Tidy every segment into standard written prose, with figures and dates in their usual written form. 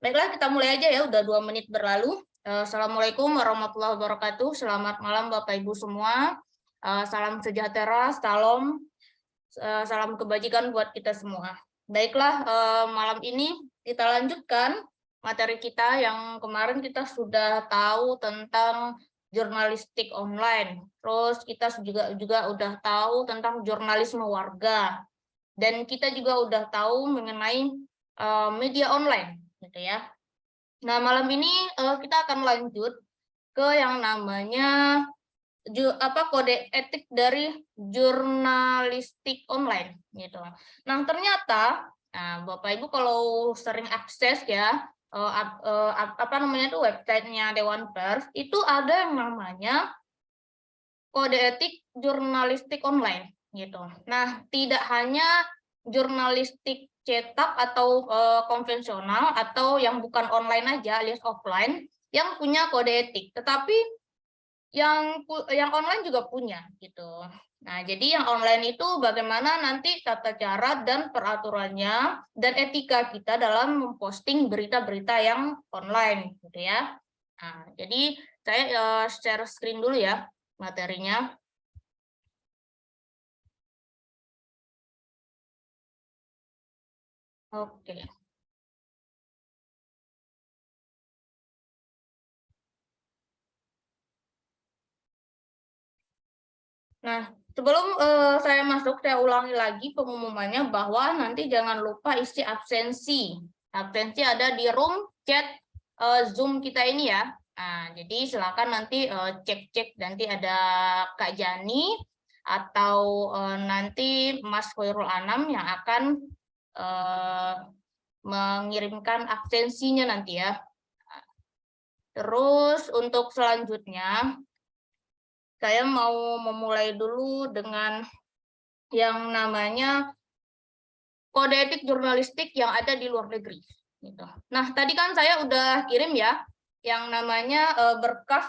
Baiklah, kita mulai aja ya, udah 2 menit berlalu. Assalamualaikum warahmatullahi wabarakatuh. Selamat malam Bapak Ibu semua. Salam sejahtera, salam kebajikan buat kita semua. Baiklah, malam ini kita lanjutkan materi kita yang kemarin kita sudah tahu tentang jurnalistik online. Terus kita juga udah tahu tentang jurnalisme warga. Dan kita juga udah tahu mengenai media online, gitu ya. Nah, malam ini kita akan lanjut ke yang namanya kode etik dari jurnalistik online, gitu. Nah, ternyata, Bapak Ibu kalau sering akses ya, websitenya Dewan Pers, itu ada yang namanya kode etik jurnalistik online, gitu. Nah, tidak hanya jurnalistik cetak atau konvensional atau yang bukan online aja alias offline yang punya kode etik, tetapi yang online juga punya, gitu. Nah, jadi yang online itu bagaimana nanti tata cara dan peraturannya dan etika kita dalam memposting berita-berita yang online, gitu ya. Nah, jadi saya share screen dulu ya materinya. Oke. Nah, sebelum saya masuk, saya ulangi lagi pengumumannya bahwa nanti jangan lupa isi absensi. Absensi ada di room chat Zoom kita ini ya. Nah, jadi silakan nanti cek-cek, nanti ada Kak Jani atau nanti Mas Khairul Anam yang akan mengirimkan absensinya nanti ya. Terus untuk selanjutnya, saya mau memulai dulu dengan yang namanya kode etik jurnalistik yang ada di luar negeri. Gitu. Nah, tadi kan saya udah kirim ya, yang namanya berkas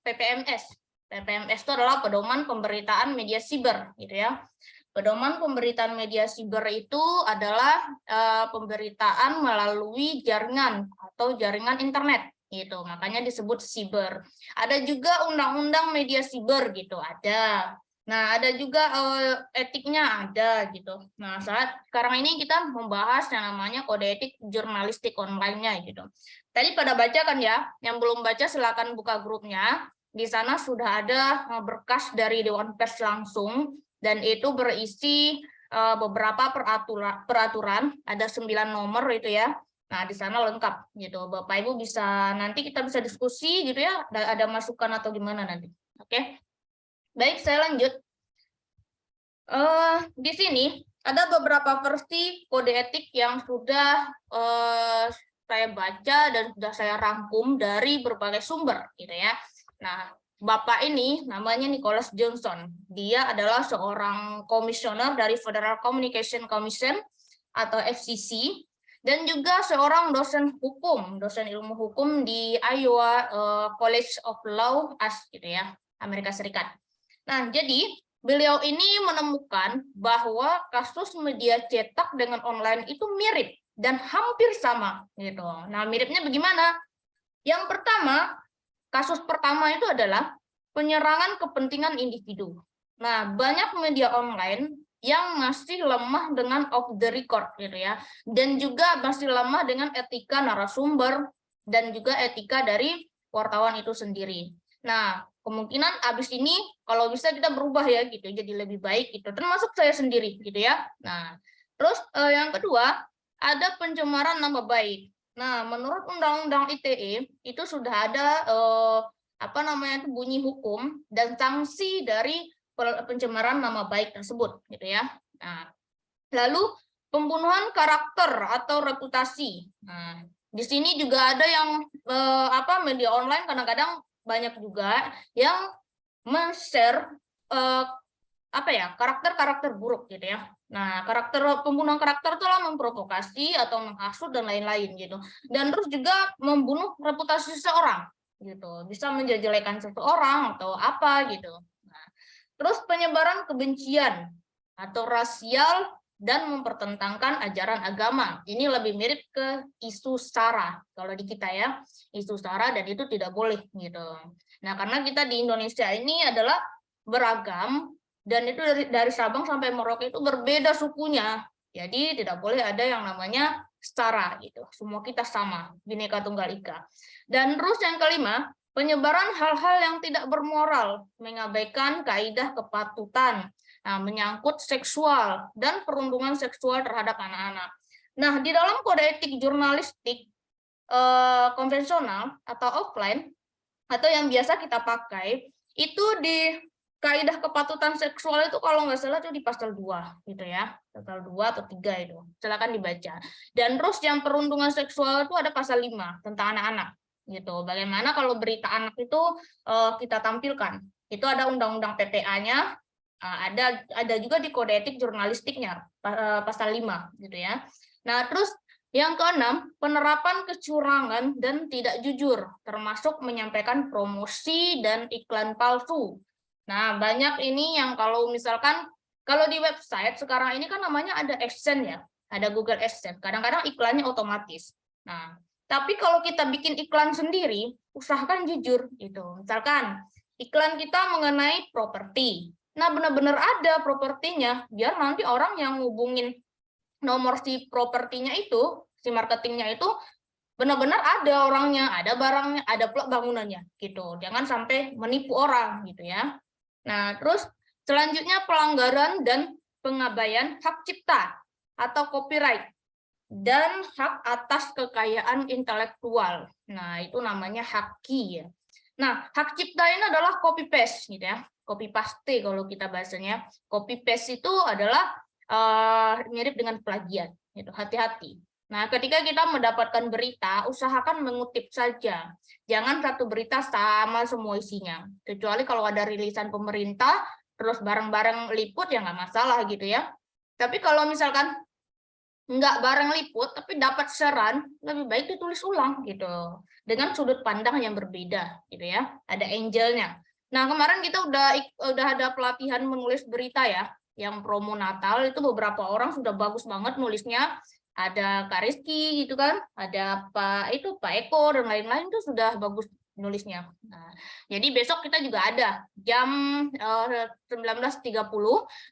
PPMS. PPMS itu adalah pedoman pemberitaan media siber, gitu ya. Pedoman pemberitaan media siber itu adalah pemberitaan melalui jaringan atau jaringan internet, gitu. Makanya disebut siber. Ada juga undang-undang media siber, gitu. Ada. Nah, ada juga etiknya ada gitu. Nah, sekarang ini kita membahas yang namanya kode etik jurnalistik online-nya gitu. Tadi pada baca kan ya, yang belum baca silakan buka grupnya. Di sana sudah ada berkas dari Dewan Pers langsung dan itu berisi beberapa peraturan, ada 9 nomor itu ya. Nah, di sana lengkap gitu. Bapak Ibu bisa nanti kita bisa diskusi gitu ya, ada masukan atau gimana nanti. Oke. Baik, saya lanjut. Di sini ada beberapa versi kode etik yang sudah saya baca dan sudah saya rangkum dari berbagai sumber, gitu ya. Nah, Bapak ini namanya Nicholas Johnson. Dia adalah seorang komisioner dari Federal Communication Commission atau FCC dan juga seorang dosen hukum, dosen ilmu hukum di Iowa College of Law, gitu ya, Amerika Serikat. Nah, jadi beliau ini menemukan bahwa kasus media cetak dengan online itu mirip dan hampir sama gitu. Nah, miripnya bagaimana? Yang pertama, kasus pertama itu adalah penyerangan kepentingan individu. Nah, banyak media online yang masih lemah dengan off the record gitu ya. Dan juga masih lemah dengan etika narasumber dan juga etika dari wartawan itu sendiri. Nah, kemungkinan abis ini kalau bisa kita berubah ya gitu, jadi lebih baik gitu. Termasuk saya sendiri gitu ya. Nah, terus yang kedua ada pencemaran nama baik. Nah, menurut Undang-Undang ITE itu sudah ada bunyi hukum dan sanksi dari pencemaran nama baik tersebut, gitu ya. Nah, lalu pembunuhan karakter atau reputasi. Nah, di sini juga ada yang media online kadang-kadang banyak juga yang men-share karakter-karakter buruk gitu ya. Nah, pembunuhan karakter itu adalah memprovokasi atau menghasut dan lain-lain gitu. Dan terus juga membunuh reputasi seseorang gitu. Bisa menjelek-jelekan seseorang atau apa gitu. Nah, terus penyebaran kebencian atau rasial dan mempertentangkan ajaran agama. Ini lebih mirip ke isu SARA kalau di kita ya, isu SARA, dan itu tidak boleh gitu. Nah, karena kita di Indonesia ini adalah beragam, dan itu dari Sabang sampai Merauke itu berbeda sukunya. Jadi tidak boleh ada yang namanya setara gitu. Semua kita sama, Bhinneka Tunggal Ika. Dan terus yang kelima, penyebaran hal-hal yang tidak bermoral, mengabaikan kaidah kepatutan, menyangkut seksual dan perundungan seksual terhadap anak-anak. Nah, di dalam kode etik jurnalistik konvensional atau offline atau yang biasa kita pakai itu di kaidah kepatutan seksual itu kalau nggak salah itu di pasal 2 gitu ya, pasal 2 atau 3 itu, silakan dibaca. Dan terus yang perundungan seksual itu ada pasal 5 tentang anak-anak gitu. Bagaimana kalau berita anak itu kita tampilkan, itu ada undang-undang PPA-nya, ada juga di kode etik jurnalistiknya pasal 5 gitu ya. Nah, terus yang keenam, penerapan kecurangan dan tidak jujur, termasuk menyampaikan promosi dan iklan palsu. Nah, banyak ini yang kalau misalkan, kalau di website sekarang ini kan namanya ada AdSense ya, ada Google AdSense, kadang-kadang iklannya otomatis. Nah, tapi kalau kita bikin iklan sendiri, usahakan jujur gitu. Misalkan, iklan kita mengenai properti. Nah, benar-benar ada propertinya, biar nanti orang yang ngubungin nomor si propertinya itu, si marketingnya itu, benar-benar ada orangnya, ada barangnya, ada plot bangunannya gitu. Jangan sampai menipu orang gitu ya. Nah, terus selanjutnya pelanggaran dan pengabaian hak cipta atau copyright dan hak atas kekayaan intelektual. Nah, itu namanya haki ya. Nah, hak cipta ini adalah copy paste gitu ya. Copy paste kalau kita bahasanya. Copy paste itu adalah mirip dengan plagiat gitu. Hati-hati. Nah, ketika kita mendapatkan berita, usahakan mengutip saja. Jangan satu berita sama semua isinya. Kecuali kalau ada rilisan pemerintah, terus bareng-bareng liput, ya nggak masalah gitu ya. Tapi kalau misalkan nggak bareng liput, tapi dapat saran, lebih baik ditulis ulang gitu. Dengan sudut pandang yang berbeda gitu ya. Ada angelnya. Nah, kemarin kita udah ada pelatihan menulis berita ya, yang promo Natal, itu beberapa orang sudah bagus banget nulisnya. Ada Kak Rizky gitu kan, ada Pak Eko dan lain-lain itu sudah bagus nulisnya. Nah, jadi besok kita juga ada jam 19.30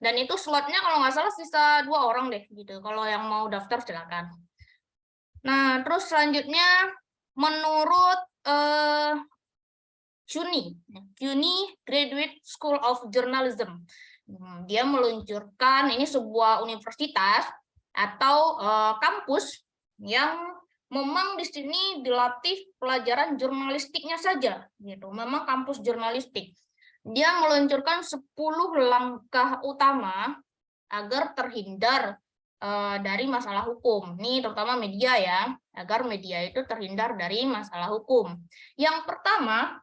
dan itu slotnya kalau nggak salah sisa 2 orang deh gitu. Kalau yang mau daftar silakan. Nah, terus selanjutnya menurut CUNY Graduate School of Journalism, dia meluncurkan ini sebuah universitas atau kampus yang memang di sini dilatih pelajaran jurnalistiknya saja gitu. Memang kampus jurnalistik. Dia meluncurkan 10 langkah utama agar terhindar dari masalah hukum. Ini terutama media ya, agar media itu terhindar dari masalah hukum. Yang pertama,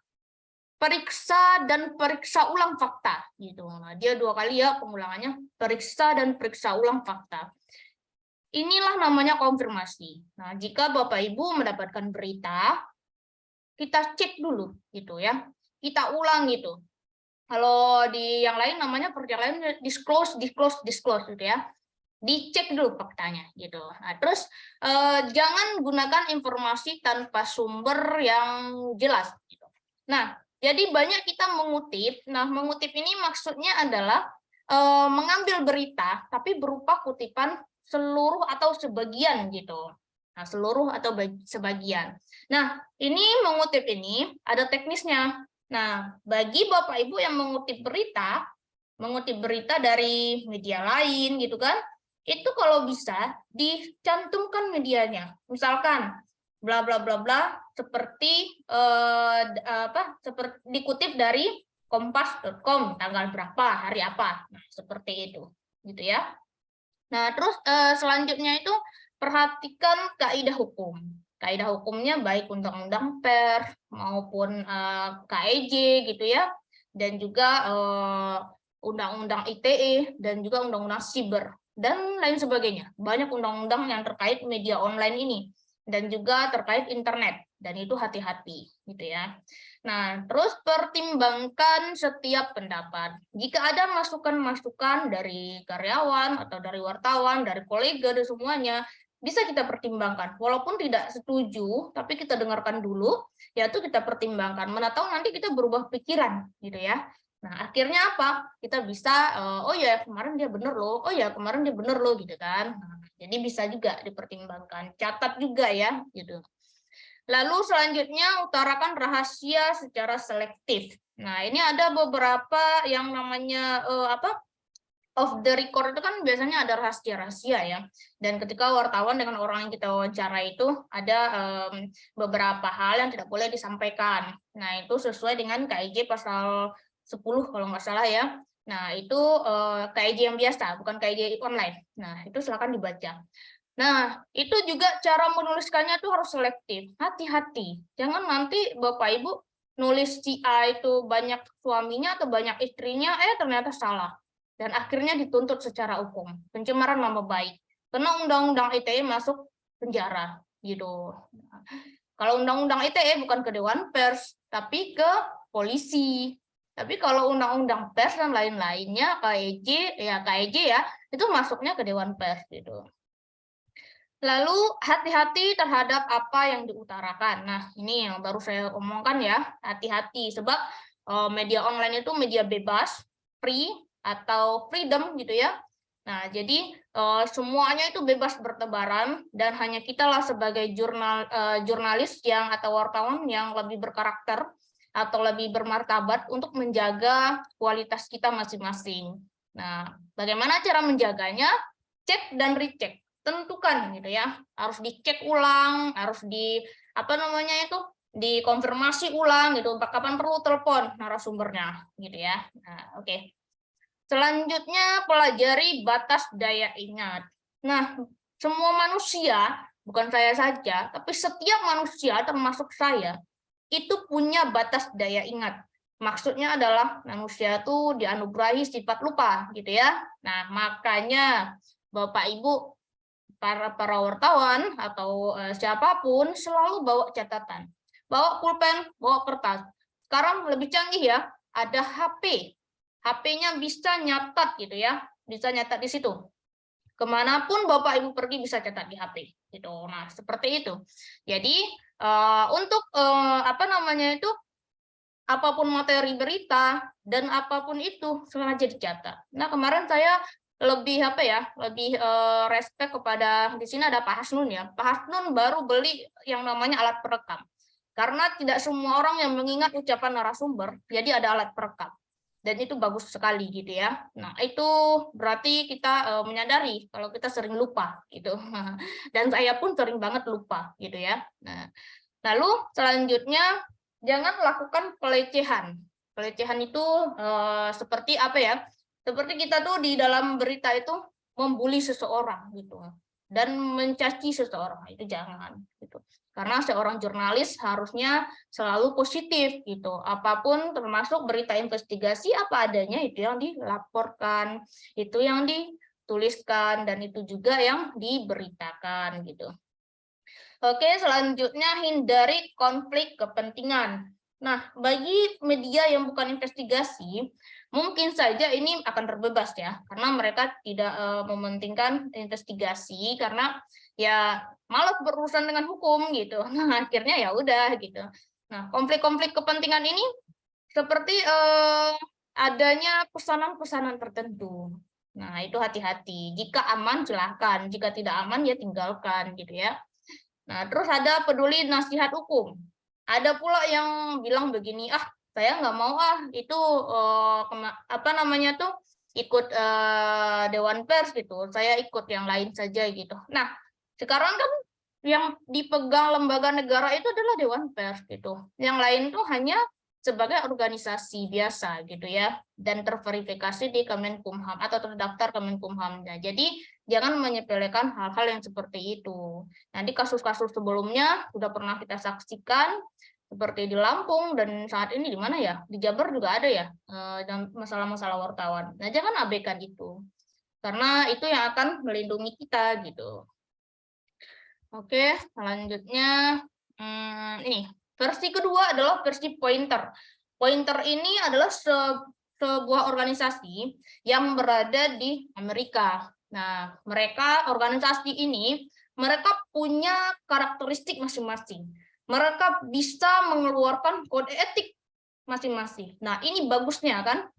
periksa dan periksa ulang fakta gitu. Nah, dia 2 kali ya pengulangannya, periksa dan periksa ulang fakta. Inilah namanya konfirmasi. Nah, jika Bapak Ibu mendapatkan berita, kita cek dulu gitu ya. Kita ulang gitu. Kalau di yang lain namanya perjalanan disclose gitu ya. Dicek dulu faktanya gitu. Nah, terus jangan gunakan informasi tanpa sumber yang jelas gitu. Nah, jadi banyak kita mengutip. Nah, mengutip ini maksudnya adalah mengambil berita tapi berupa kutipan seluruh atau sebagian gitu. Nah, seluruh atau sebagian. Nah, ini mengutip ini ada teknisnya. Nah, bagi Bapak Ibu yang mengutip berita dari media lain gitu kan, itu kalau bisa dicantumkan medianya. Misalkan bla bla bla bla seperti seperti dikutip dari kompas.com tanggal berapa, hari apa. Nah, seperti itu gitu ya. Nah, terus selanjutnya itu perhatikan kaidah hukum. Kaidah hukumnya baik undang-undang pers maupun KEJ gitu ya. Dan juga undang-undang ITE dan juga undang-undang siber dan lain sebagainya. Banyak undang-undang yang terkait media online ini dan juga terkait internet. dan itu hati-hati gitu ya. Nah, terus pertimbangkan setiap pendapat. Jika ada masukan-masukan dari karyawan atau dari wartawan, dari kolega dan semuanya, bisa kita pertimbangkan. Walaupun tidak setuju, tapi kita dengarkan dulu, yaitu kita pertimbangkan. Mana tahu nanti kita berubah pikiran gitu ya. Nah, akhirnya apa? Kita bisa, oh ya kemarin dia bener loh, oh ya kemarin dia bener loh gitu kan. Nah, jadi bisa juga dipertimbangkan. Catat juga ya gitu. Lalu selanjutnya utarakan rahasia secara selektif. Nah, ini ada beberapa yang namanya off the record itu kan biasanya ada rahasia-rahasia ya. Dan ketika wartawan dengan orang yang kita wawancara itu ada beberapa hal yang tidak boleh disampaikan. Nah, itu sesuai dengan KIJ pasal 10 kalau nggak salah ya. Nah, itu KIJ yang biasa, bukan KIJ online. Nah, itu silakan dibaca. Nah, itu juga cara menuliskannya tuh harus selektif. Hati-hati. Jangan nanti Bapak Ibu nulis si A itu banyak suaminya atau banyak istrinya, ternyata salah. Dan akhirnya dituntut secara hukum. Pencemaran nama baik. Karena Undang-Undang ITE masuk penjara. Gitu. Kalau Undang-Undang ITE bukan ke Dewan Pers, tapi ke polisi. Tapi kalau Undang-Undang Pers dan lain-lainnya, KIJ ya, itu masuknya ke Dewan Pers gitu. Lalu hati-hati terhadap apa yang diutarakan. Nah, ini yang baru saya omongkan ya, hati-hati. Sebab media online itu media bebas, free, atau freedom gitu ya. Nah, jadi semuanya itu bebas bertebaran, dan hanya kitalah sebagai jurnalis yang atau wartawan yang lebih berkarakter atau lebih bermartabat untuk menjaga kualitas kita masing-masing. Nah, bagaimana cara menjaganya? Cek dan recheck. Tentukan gitu ya, harus dicek ulang, harus dikonfirmasi ulang gitu, kapan perlu telepon narasumbernya gitu ya. Nah, oke. Selanjutnya pelajari batas daya ingat. Nah, semua manusia, bukan saya saja, tapi setiap manusia termasuk saya itu punya batas daya ingat. Maksudnya adalah manusia itu dianugerahi sifat lupa gitu ya. Nah, makanya Bapak Ibu para wartawan atau siapapun selalu bawa catatan, bawa pulpen, bawa kertas. Sekarang lebih canggih ya, ada HP, HP-nya bisa nyatat gitu ya, bisa nyatat di situ. Kemanapun Bapak Ibu pergi bisa catat di HP gitu. Nah, seperti itu. Jadi untuk apapun materi berita dan apapun itu sengaja dicatat. Nah, kemarin saya lebih respect kepada, di sini ada Pak Hasnun ya. Pak Hasnun baru beli yang namanya alat perekam. Karena tidak semua orang yang mengingat ucapan narasumber, jadi ada alat perekam. Dan itu bagus sekali gitu ya. Nah, itu berarti kita menyadari kalau kita sering lupa gitu. Dan saya pun sering banget lupa gitu ya. Nah, lalu selanjutnya jangan lakukan pelecehan. Pelecehan itu seperti apa ya? Seperti kita tuh di dalam berita itu membuli seseorang gitu dan mencaci seseorang, itu jangan gitu. Karena seorang jurnalis harusnya selalu positif gitu. Apapun termasuk berita investigasi apa adanya itu yang dilaporkan, itu yang dituliskan, dan itu juga yang diberitakan gitu. Oke, selanjutnya hindari konflik kepentingan. Nah, bagi media yang bukan investigasi, mungkin saja ini akan terbebas ya, karena mereka tidak mementingkan investigasi karena ya malas berurusan dengan hukum gitu. Nah, akhirnya ya udah gitu. Nah, konflik-konflik kepentingan ini seperti adanya pesanan-pesanan tertentu. Nah, itu hati-hati. Jika aman silahkan, jika tidak aman ya tinggalkan gitu ya. Nah, terus ada peduli nasihat hukum. Ada pula yang bilang begini, saya nggak mau itu ikut Dewan Pers gitu. Saya ikut yang lain saja gitu. Nah, sekarang kan yang dipegang lembaga negara itu adalah Dewan Pers gitu. Yang lain tuh hanya sebagai organisasi biasa gitu ya, dan terverifikasi di Kemenkumham atau terdaftar Kemenkumham. Nah, jadi jangan menyepelekan hal-hal yang seperti itu. Nanti kasus-kasus sebelumnya sudah pernah kita saksikan, seperti di Lampung dan saat ini di mana ya? Di Jabar juga ada ya, dan masalah-masalah wartawan. Nah, jangan abaikan itu. Karena itu yang akan melindungi kita gitu. Oke, selanjutnya Ini versi kedua adalah versi Pointer. Pointer ini adalah sebuah organisasi yang berada di Amerika. Nah, organisasi ini mereka punya karakteristik masing-masing. Mereka bisa mengeluarkan kode etik masing-masing. Nah, ini bagusnya kan,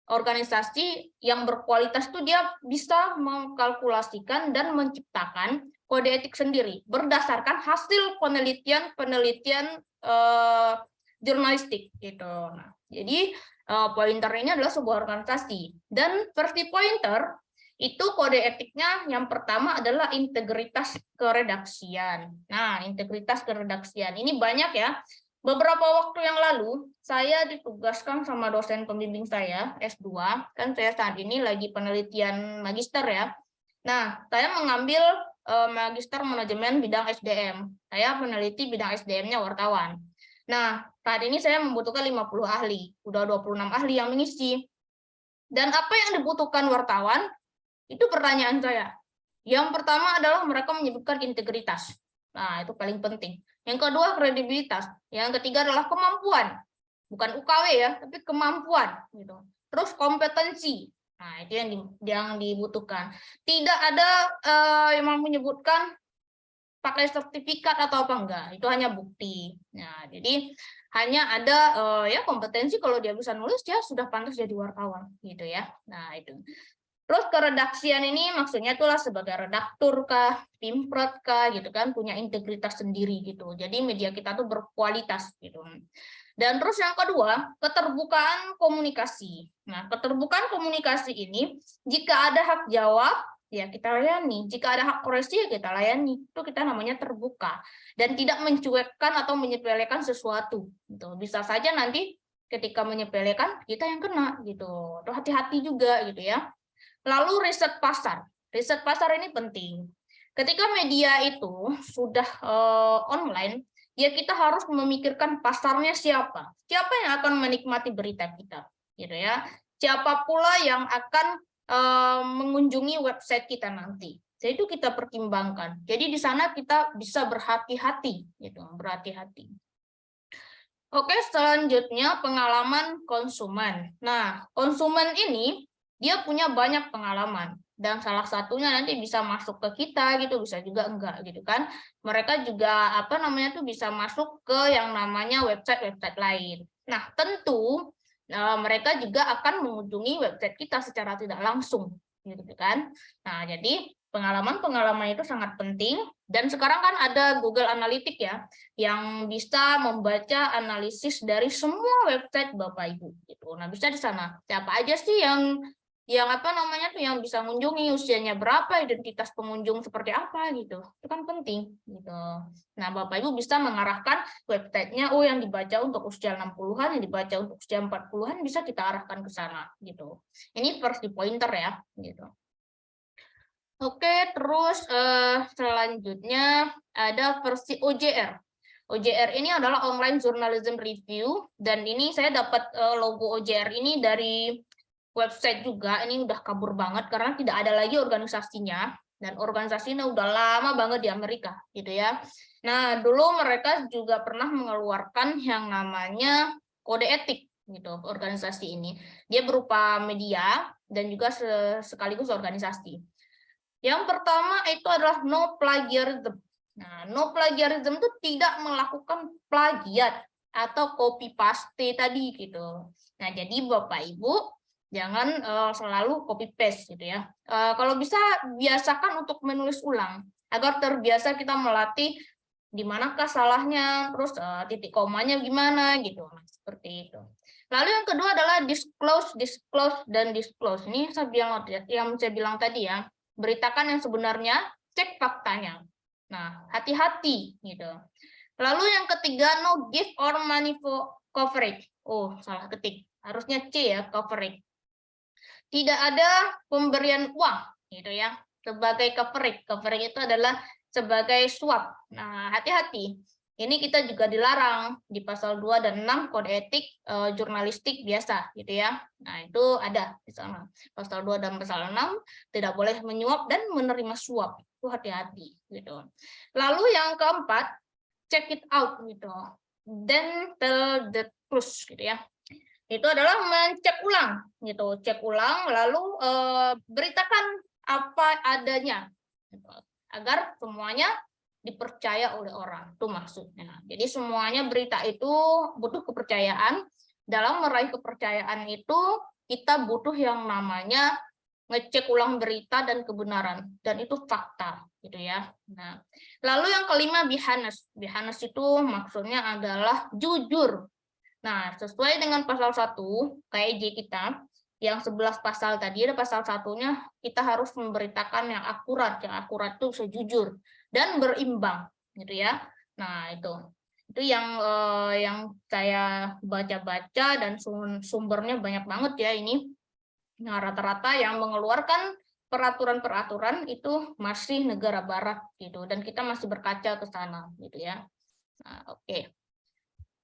organisasi yang berkualitas itu dia bisa mengkalkulasikan dan menciptakan kode etik sendiri berdasarkan hasil penelitian jurnalistik gitu. Nah, jadi Pointer ini adalah sebuah organisasi, dan versi Pointer itu kode etiknya yang pertama adalah integritas keredaksian. Nah, integritas keredaksian ini banyak ya. Beberapa waktu yang lalu, saya ditugaskan sama dosen pembimbing saya, S2, kan saya saat ini lagi penelitian magister ya. Nah, saya mengambil magister manajemen bidang SDM. Saya peneliti bidang SDM-nya wartawan. Nah, saat ini saya membutuhkan 50 ahli, udah 26 ahli yang mengisi. Dan apa yang dibutuhkan wartawan? Itu pertanyaan saya. Yang pertama adalah mereka menyebutkan integritas. Nah, itu paling penting. Yang kedua, kredibilitas. Yang ketiga adalah kemampuan. Bukan UKW ya, tapi kemampuan. Gitu. Terus kompetensi. Nah, itu yang dibutuhkan. Tidak ada yang menyebutkan pakai sertifikat atau apa enggak. Itu hanya bukti. Nah, jadi hanya ada ya kompetensi, kalau dia bisa nulis, dia sudah pantas jadi wartawan. Gitu ya. Nah, itu. Terus keredaksian ini maksudnya itulah sebagai redaktur kah, timprot kah, gitu kan, punya integritas sendiri gitu. Jadi media kita tuh berkualitas gitu. Dan terus yang kedua, keterbukaan komunikasi. Nah, keterbukaan komunikasi ini, jika ada hak jawab, ya kita layani. Jika ada hak koreksi, ya kita layani. Itu kita namanya terbuka. Dan tidak mencuekkan atau menyepelekan sesuatu. Gitu. Bisa saja nanti ketika menyepelekan, kita yang kena gitu. Tuh hati-hati juga gitu ya. Lalu riset pasar. Riset pasar ini penting. Ketika media itu sudah online, ya kita harus memikirkan pasarnya siapa. Siapa yang akan menikmati berita kita, gitu ya. Siapa pula yang akan mengunjungi website kita nanti. Jadi itu kita pertimbangkan. Jadi di sana kita bisa berhati-hati, gitu, berhati-hati. Oke, selanjutnya pengalaman konsumen. Nah, konsumen ini dia punya banyak pengalaman, dan salah satunya nanti bisa masuk ke kita gitu, bisa juga enggak gitu kan. Mereka juga bisa masuk ke yang namanya website-website lain. Nah, tentu mereka juga akan mengunjungi website kita secara tidak langsung gitu kan. Nah, jadi pengalaman-pengalaman itu sangat penting, dan sekarang kan ada Google Analytics ya, yang bisa membaca analisis dari semua website Bapak Ibu gitu. Nah, bisa di sana. Siapa aja sih yang yang bisa mengunjungi, usianya berapa, identitas pengunjung seperti apa gitu. Itu kan penting gitu. Nah, Bapak Ibu bisa mengarahkan websitenya, yang dibaca untuk usia 60-an, yang dibaca untuk usia 40-an, bisa kita arahkan ke sana gitu. Ini versi Pointer ya gitu. Oke, terus selanjutnya ada versi OJR. OJR ini adalah Online Journalism Review, dan ini saya dapat logo OJR ini dari website juga. Ini udah kabur banget karena tidak ada lagi organisasinya, dan organisasinya udah lama banget di Amerika gitu ya. Nah, dulu mereka juga pernah mengeluarkan yang namanya kode etik gitu, organisasi ini. Dia berupa media dan juga sekaligus organisasi. Yang pertama itu adalah no plagiarism. Nah, no plagiarism itu tidak melakukan plagiat atau copy paste tadi gitu. Nah, jadi Bapak Ibu jangan selalu copy paste gitu ya. Kalau bisa biasakan untuk menulis ulang agar terbiasa kita melatih di manakah salahnya, terus titik komanya gimana gitu. Nah, seperti itu. Lalu yang kedua adalah disclose, dan disclose. Ini yang saya bilang tadi ya. Beritakan yang sebenarnya, cek faktanya. Nah, hati-hati gitu. Lalu yang ketiga, no gift or money for coverage. Oh, salah ketik. Harusnya C ya, coverage. Tidak ada pemberian uang gitu ya sebagai coverage. Coverage itu adalah sebagai suap. Nah, hati-hati. Ini kita juga dilarang di pasal 2 dan 6 kode etik jurnalistik biasa gitu ya. Nah, itu ada di sana. Pasal 2 dan pasal 6 tidak boleh menyuap dan menerima suap. Itu hati-hati gitu. Lalu yang keempat, check it out gitu. Then tell the truth gitu ya. Itu adalah mencek ulang gitu, cek ulang lalu beritakan apa adanya gitu, agar semuanya dipercaya oleh orang, itu maksudnya. Jadi semuanya berita itu butuh kepercayaan. Dalam meraih kepercayaan itu kita butuh yang namanya ngecek ulang berita dan kebenaran, dan itu fakta gitu ya. Nah, lalu yang kelima, be honest. Be honest itu maksudnya adalah jujur. Nah, sesuai dengan pasal 1 KIJ kita yang 11 pasal tadi, ada pasal satunya kita harus memberitakan yang akurat itu sejujur dan berimbang gitu ya. Nah, itu yang saya baca-baca dan sumbernya banyak banget ya ini. Nah, rata-rata yang mengeluarkan peraturan-peraturan itu masih negara barat gitu, dan kita masih berkaca ke sana gitu ya. Nah, oke.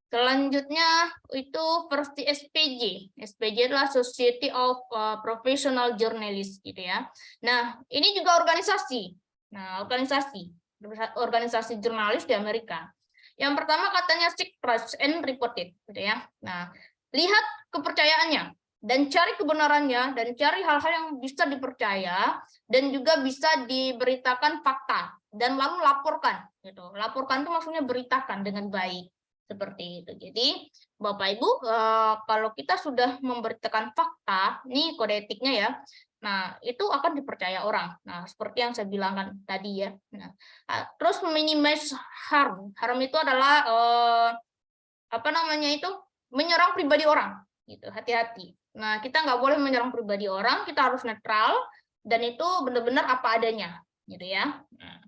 Selanjutnya itu versi SPJ. SPJ adalah Society of Professional Journalists gitu ya. Nah, ini juga organisasi. Nah, organisasi jurnalis di Amerika. Yang pertama katanya seek trust and report it gitu ya. Nah, lihat kepercayaannya dan cari kebenarannya dan cari hal-hal yang bisa dipercaya dan juga bisa diberitakan fakta dan lalu laporkan gitu. Laporkan itu maksudnya beritakan dengan baik. Seperti itu. Jadi, Bapak Ibu, kalau kita sudah memberitakan fakta, ini kode etiknya ya, nah itu akan dipercaya orang. Nah, seperti yang saya bilangkan tadi ya. Nah, terus minimize harm. Harm itu adalah apa namanya itu? Menyerang pribadi orang. Gitu. Hati-hati. Nah, kita nggak boleh menyerang pribadi orang. Kita harus netral dan itu benar-benar apa adanya, gitu ya. Nah.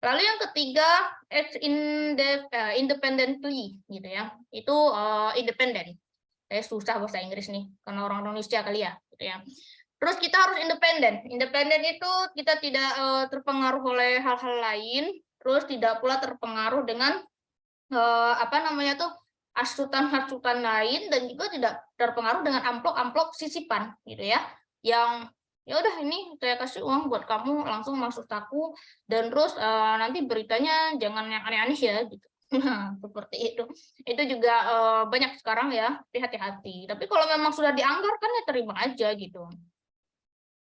Lalu yang ketiga, act independently, gitu ya. Itu independen. Susah bahasa Inggris nih, karena orang Indonesia kali ya, gitu ya. Terus kita harus independen. Independen itu kita tidak terpengaruh oleh hal-hal lain, terus tidak pula terpengaruh dengan apa namanya tuh hasutan-hasutan lain, dan juga tidak terpengaruh dengan amplop-amplop sisipan, gitu ya. Yang ya udah ini saya kasih uang buat kamu langsung masuk aku dan terus nanti beritanya jangan yang aneh-aneh ya gitu. Nah, seperti itu juga banyak sekarang ya, hati-hati. Tapi kalau memang sudah dianggarkan ya terima aja gitu.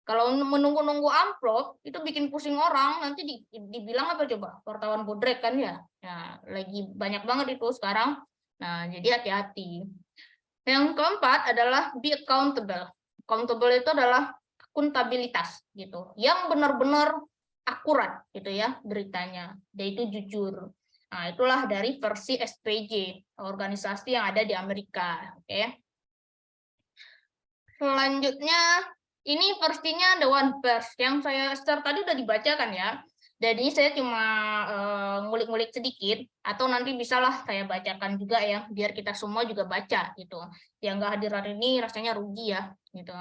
Kalau menunggu-nunggu amplop itu bikin pusing orang, nanti dibilang apa coba, wartawan bodrek kan ya. Nah, lagi banyak banget itu sekarang. Nah, jadi hati-hati. Yang keempat adalah be accountable. Accountable itu adalah akuntabilitas gitu, yang benar-benar akurat gitu ya beritanya, dan itu jujur. Nah, itulah dari versi SPJ, organisasi yang ada di Amerika. Oke. Selanjutnya ini versinya The One Verse yang saya share tadi udah dibacakan ya. Jadi saya cuma ngulik-ngulik sedikit, atau nanti bisalah saya bacakan juga ya, biar kita semua juga baca gitu. Yang nggak hadir hari ini rasanya rugi ya gitu.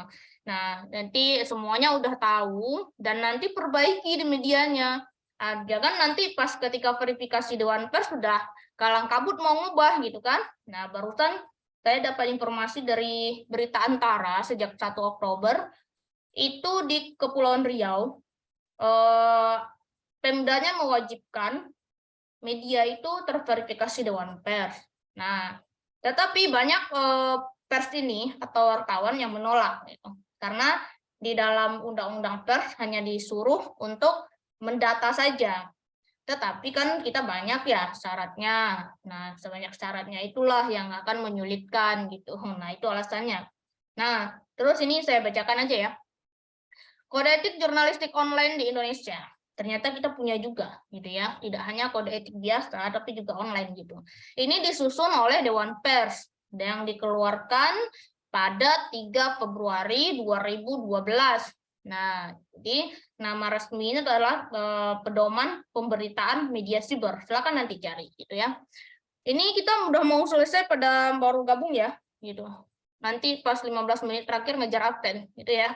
Nah, nanti semuanya udah tahu dan nanti perbaiki di medianya. Jangan nanti pas ketika verifikasi Dewan Pers sudah kalang kabut mau ngubah gitu kan. Nah, barusan saya dapat informasi dari Berita Antara sejak 1 Oktober itu di Kepulauan Riau. Pemdanya mewajibkan media itu terverifikasi Dewan Pers. Nah, tetapi banyak pers ini atau wartawan yang menolak gitu. Karena di dalam Undang-Undang Pers hanya disuruh untuk mendata saja. Tetapi kan kita banyak ya syaratnya. Nah, sebanyak syaratnya itulah yang akan menyulitkan gitu. Nah, itu alasannya. Nah, terus ini saya bacakan aja ya. Kode etik jurnalistik online di Indonesia. Ternyata kita punya juga gitu ya, tidak hanya kode etik biasa tapi juga online gitu. Ini disusun oleh Dewan Pers yang dikeluarkan pada 3 Februari 2012. Nah, jadi nama resminya adalah Pedoman Pemberitaan Media Siber. Silakan nanti cari gitu ya. Ini kita udah mau selesai pada baru gabung ya gitu. Nanti pas 15 menit terakhir ngejar absen gitu ya.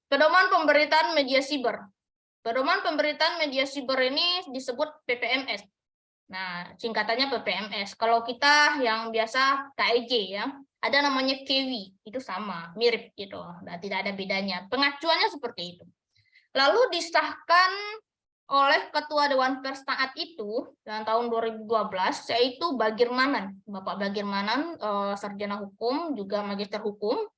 Pedoman Pemberitaan Media Siber. Pedoman Pemberitaan Media Siber ini disebut PPMS. Nah, singkatannya PPMS. Kalau kita yang biasa KIJ ya, ada namanya KEWI, itu sama, mirip gitu. Nah, tidak ada bedanya. Pengacuannya seperti itu. Lalu disahkan oleh Ketua Dewan Pers saat itu dalam tahun 2012, yaitu Bagirmanan, Bapak Bagirmanan, sarjana hukum juga magister hukum.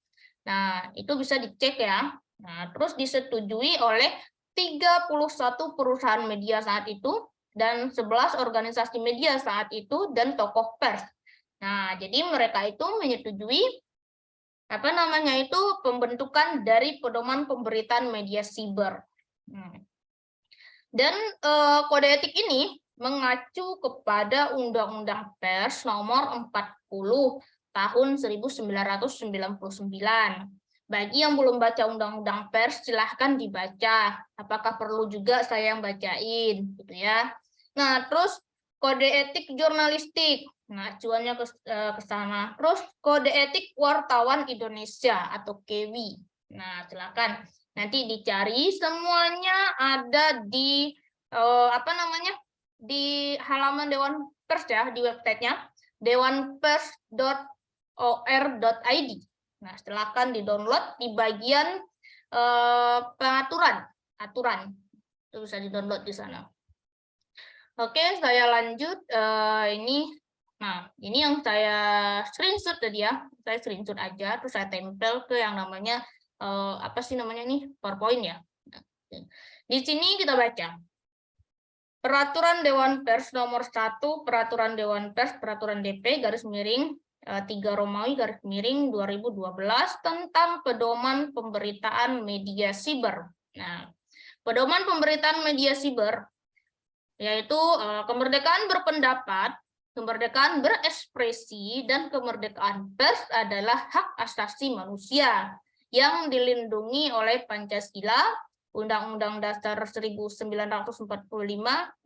Nah, itu bisa dicek ya. Nah, terus disetujui oleh 31 perusahaan media saat itu dan 11 organisasi media saat itu dan tokoh pers. Nah, jadi mereka itu menyetujui pembentukan dari pedoman pemberitaan media siber. Dan kode etik ini mengacu kepada Undang-Undang Pers Nomor 40 tahun 1999. Bagi yang belum baca Undang-Undang Pers, silahkan dibaca. Apakah perlu juga saya yang bacain, gitu ya? Nah, terus kode etik jurnalistik. Nah, acuannya ke sana. Terus kode etik wartawan Indonesia atau KEWI. Nah, silakan. Nanti dicari, semuanya ada di di halaman Dewan Pers ya, di websitenya dewanpers.or.id. Nah, silakan di-download di bagian pengaturan, aturan. Itu bisa di-download di sana. Oke, saya lanjut. Ini yang saya screenshot tadi ya. Saya screenshot aja, terus saya tempel ke yang namanya PowerPoint ya. Nah, di sini kita baca. Peraturan Dewan Pers nomor 1, Peraturan Dewan Pers, Peraturan DP, garis miring, 3 Romawi, garis miring, 2012, tentang pedoman pemberitaan media siber. Nah, pedoman pemberitaan media siber, yaitu kemerdekaan berpendapat, kemerdekaan berekspresi, dan kemerdekaan pers adalah hak asasi manusia yang dilindungi oleh Pancasila, Undang-Undang Dasar 1945,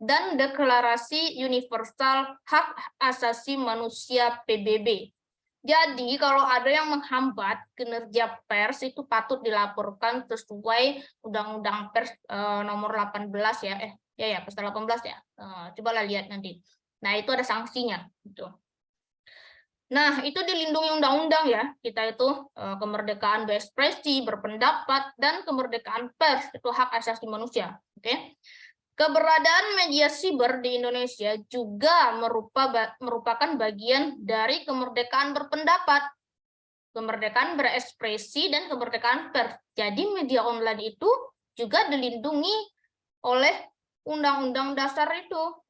dan Deklarasi Universal Hak Asasi Manusia PBB. Jadi kalau ada yang menghambat kinerja pers itu patut dilaporkan sesuai Undang-Undang Pers nomor 18 ya, pasal 18 ya. Cobalah lihat nanti. Nah, itu ada sanksinya gitu. Nah, itu dilindungi undang-undang ya. Kita itu kemerdekaan berekspresi, berpendapat, dan kemerdekaan pers itu hak asasi manusia. Oke. Keberadaan media siber di Indonesia juga merupakan bagian dari kemerdekaan berpendapat, kemerdekaan berekspresi, dan kemerdekaan pers. Jadi media online itu juga dilindungi oleh Undang-Undang Dasar itu,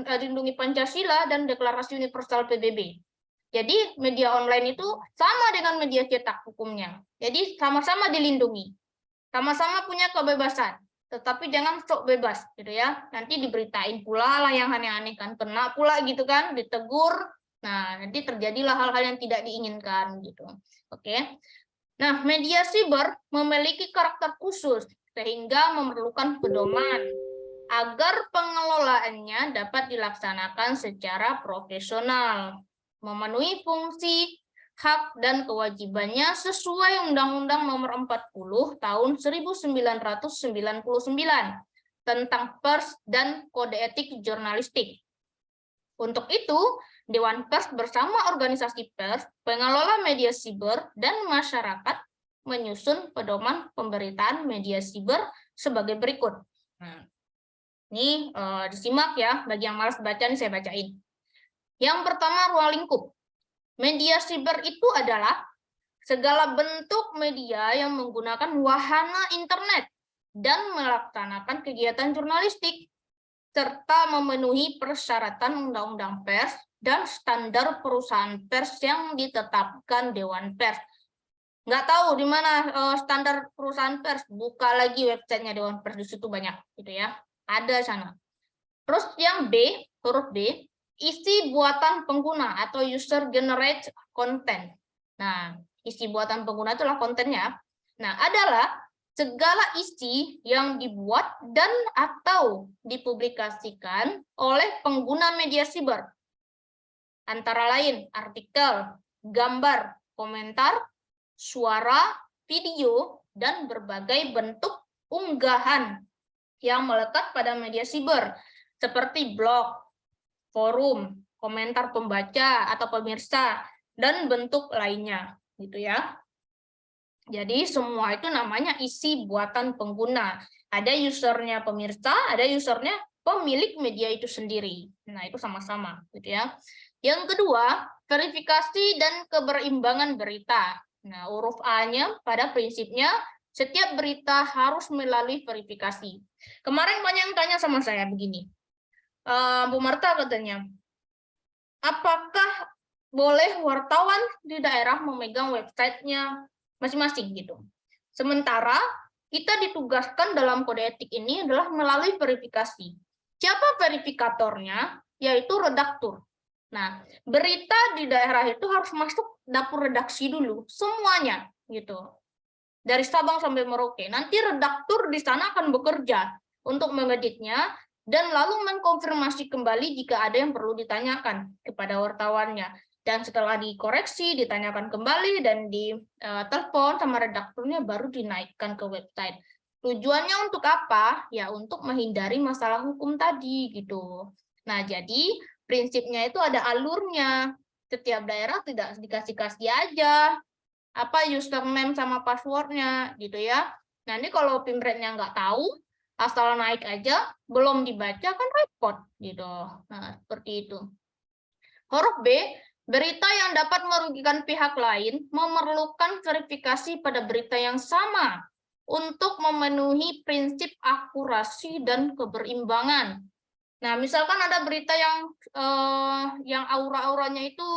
dilindungi Pancasila dan Deklarasi Universal PBB. Jadi media online itu sama dengan media cetak hukumnya. Jadi sama-sama dilindungi, sama-sama punya kebebasan. Tetapi jangan sok bebas, gitu ya. Nanti diberitain pula lah yang aneh-aneh kan, kena pula gitu kan, ditegur. Nah, nanti terjadilah hal-hal yang tidak diinginkan gitu. Oke. Nah, media siber memiliki karakter khusus sehingga memerlukan pedoman agar pengelolaannya dapat dilaksanakan secara profesional, memenuhi fungsi, hak, dan kewajibannya sesuai Undang-Undang Nomor 40 Tahun 1999 tentang pers dan kode etik jurnalistik. Untuk itu, Dewan Pers bersama organisasi pers, pengelola media siber, dan masyarakat menyusun pedoman pemberitaan media siber sebagai berikut. Nah, ini disimak ya, bagi yang malas baca nih saya bacain. Yang pertama, ruang lingkup. Media siber itu adalah segala bentuk media yang menggunakan wahana internet dan melaksanakan kegiatan jurnalistik, serta memenuhi persyaratan Undang-Undang Pers dan standar perusahaan pers yang ditetapkan Dewan Pers. Nggak tahu di mana standar perusahaan pers, buka lagi websitenya Dewan Pers, di situ banyak gitu ya. Ada sana. Terus yang B, huruf B, isi buatan pengguna atau user generate content. Nah, isi buatan pengguna itulah kontennya. Nah, adalah segala isi yang dibuat dan atau dipublikasikan oleh pengguna media siber. Antara lain artikel, gambar, komentar, suara, video, dan berbagai bentuk unggahan yang melekat pada media siber, seperti blog, forum, komentar pembaca atau pemirsa, dan bentuk lainnya, gitu ya. Jadi semua itu namanya isi buatan pengguna. Ada usernya pemirsa, ada usernya pemilik media itu sendiri. Nah, itu sama-sama gitu ya. Yang kedua, verifikasi dan keberimbangan berita. Nah, huruf A-nya pada prinsipnya setiap berita harus melalui verifikasi. Kemarin banyak yang tanya sama saya begini. Bu Marta katanya, apakah boleh wartawan di daerah memegang websitenya masing-masing gitu. Sementara kita ditugaskan dalam kode etik ini adalah melalui verifikasi. Siapa verifikatornya? Yaitu redaktur. Nah, berita di daerah itu harus masuk dapur redaksi dulu, semuanya gitu. Dari Sabang sampai Merauke. Nanti redaktur di sana akan bekerja untuk mengeditnya dan lalu mengkonfirmasi kembali jika ada yang perlu ditanyakan kepada wartawannya. Dan setelah dikoreksi, ditanyakan kembali, dan ditelepon sama redakturnya, baru dinaikkan ke website. Tujuannya untuk apa? Ya untuk menghindari masalah hukum tadi gitu. Nah, jadi prinsipnya itu ada alurnya. Setiap daerah tidak dikasih-kasih aja apa username sama passwordnya gitu ya. Nah ini kalau pimretnya nggak tahu, asal naik aja, belum dibaca kan repot gitu. Nah seperti itu. Huruf B, berita yang dapat merugikan pihak lain memerlukan verifikasi pada berita yang sama untuk memenuhi prinsip akurasi dan keberimbangan. Nah, misalkan ada berita yang aura-auranya itu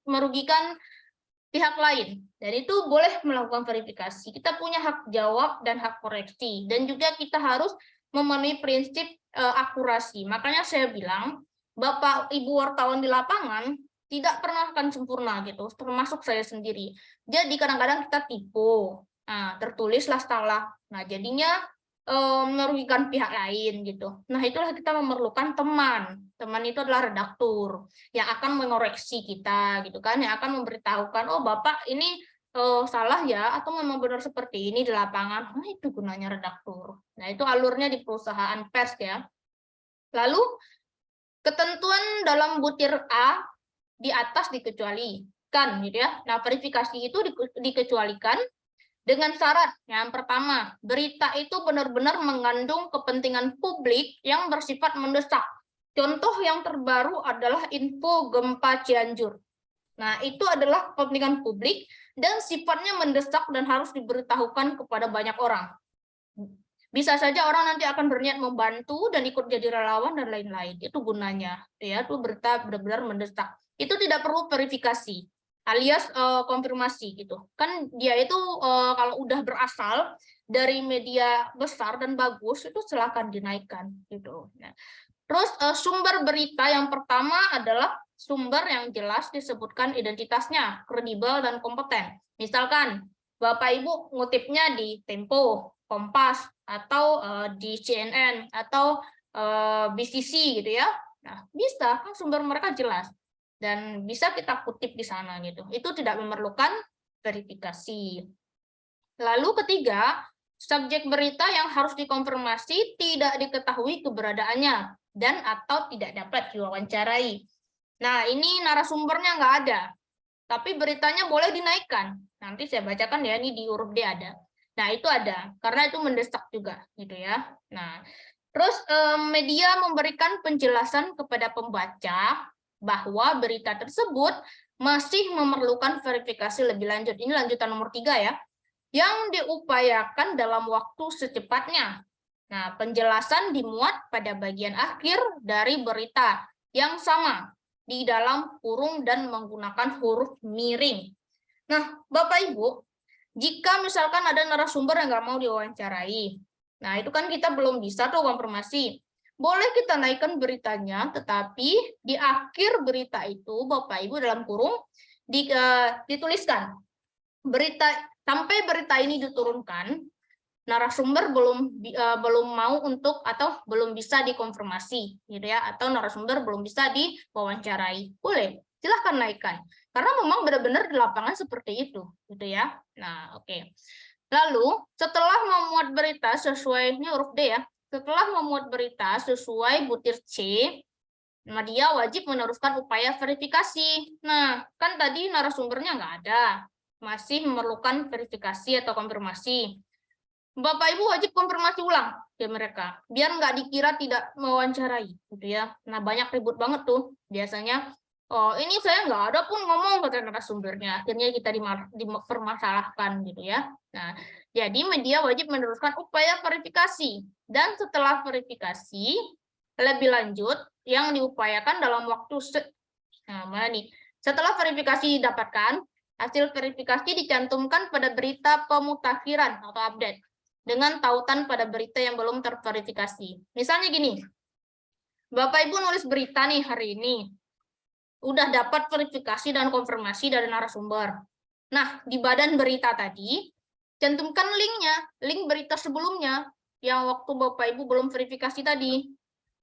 merugikan pihak lain, dan itu boleh melakukan verifikasi. Kita punya hak jawab dan hak koreksi, dan juga kita harus memenuhi prinsip akurasi. Makanya saya bilang, Bapak Ibu wartawan di lapangan tidak pernah akan sempurna gitu, termasuk saya sendiri. Jadi kadang-kadang kita tipu, tertulislah salah. Nah, jadinya merugikan pihak lain gitu. Nah, itulah kita memerlukan teman. Teman itu adalah redaktur yang akan mengoreksi kita gitu kan, yang akan memberitahukan, oh Bapak ini salah ya, atau memang benar seperti ini di lapangan. Nah, itu gunanya redaktur. Nah, itu alurnya di perusahaan pers ya. Lalu ketentuan dalam butir A di atas dikecualikan gitu ya. Nah, verifikasi itu dikecualikan dengan syarat yang pertama, berita itu benar-benar mengandung kepentingan publik yang bersifat mendesak. Contoh yang terbaru adalah info gempa Cianjur. Nah, itu adalah kepentingan publik dan sifatnya mendesak dan harus diberitahukan kepada banyak orang. Bisa saja orang nanti akan berniat membantu dan ikut jadi relawan dan lain-lain. Itu gunanya. Ya, itu berita benar-benar mendesak. Itu tidak perlu verifikasi alias konfirmasi gitu. Kan dia itu kalau udah berasal dari media besar dan bagus itu silakan dinaikkan gitu. Nah, terus sumber berita yang pertama adalah sumber yang jelas disebutkan identitasnya, kredibel dan kompeten. Misalkan Bapak Ibu ngutipnya di Tempo, Kompas, atau di CNN atau BCC gitu ya. Nah, bisa kan sumber mereka jelas dan bisa kita kutip di sana gitu. Itu tidak memerlukan verifikasi. Lalu ketiga, subjek berita yang harus dikonfirmasi tidak diketahui keberadaannya dan atau tidak dapat diwawancarai. Nah, ini narasumbernya nggak ada, tapi beritanya boleh dinaikkan. Nanti saya bacakan ya, ini di huruf D ada. Nah, itu ada, karena itu mendesak juga gitu ya. Nah, terus media memberikan penjelasan kepada pembaca bahwa berita tersebut masih memerlukan verifikasi lebih lanjut. Ini lanjutan nomor 3 ya. Yang diupayakan dalam waktu secepatnya. Nah, penjelasan dimuat pada bagian akhir dari berita yang sama di dalam kurung dan menggunakan huruf miring. Nah, Bapak Ibu, jika misalkan ada narasumber yang nggak mau diwawancarai, nah itu kan kita belum bisa tuh konfirmasi. Boleh kita naikkan beritanya, tetapi di akhir berita itu Bapak Ibu dalam kurung dituliskan berita sampai berita ini diturunkan, narasumber belum mau untuk atau belum bisa dikonfirmasi gitu ya, atau narasumber belum bisa diwawancarai. Boleh, silahkan naikkan. Karena memang benar-benar di lapangan seperti itu gitu ya. Nah, oke. Lalu setelah memuat berita sesuai, ini huruf D ya, setelah memuat berita sesuai butir C, media wajib meneruskan upaya verifikasi. Nah, kan tadi narasumbernya nggak ada. masih memerlukan verifikasi atau konfirmasi, Bapak Ibu wajib konfirmasi ulang ke mereka, biar nggak dikira tidak mewawancarai, gitu ya. Nah, banyak ribut banget tuh biasanya. Oh, ini saya nggak ada pun ngomong kata narasumbernya. Akhirnya kita dipermasalahkan, gitu ya. Nah, jadi media wajib meneruskan upaya verifikasi, dan setelah verifikasi lebih lanjut yang diupayakan dalam waktu nah, mana nih? Setelah verifikasi didapatkan, hasil verifikasi dicantumkan pada berita pemutakhiran atau update dengan tautan pada berita yang belum terverifikasi. Misalnya gini, Bapak Ibu nulis berita nih hari ini, udah dapat verifikasi dan konfirmasi dari narasumber. Nah, di badan berita tadi, cantumkan linknya, link berita sebelumnya, yang waktu Bapak Ibu belum verifikasi tadi.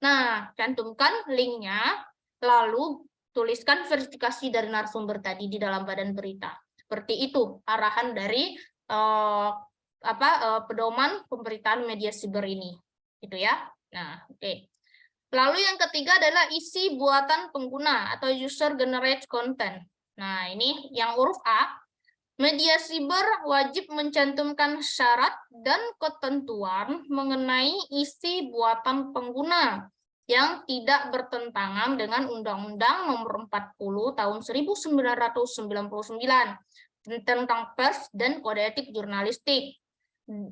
Nah, cantumkan linknya, lalu tuliskan verifikasi dari narasumber tadi di dalam badan berita. Seperti itu arahan dari pedoman pemberitaan media siber ini, gitu ya. Nah, oke. Lalu yang ketiga adalah isi buatan pengguna atau user generated content. Nah, ini yang huruf A. Media siber wajib mencantumkan syarat dan ketentuan mengenai isi buatan pengguna yang tidak bertentangan dengan Undang-Undang Nomor 40 Tahun 1999 tentang pers dan kode etik jurnalistik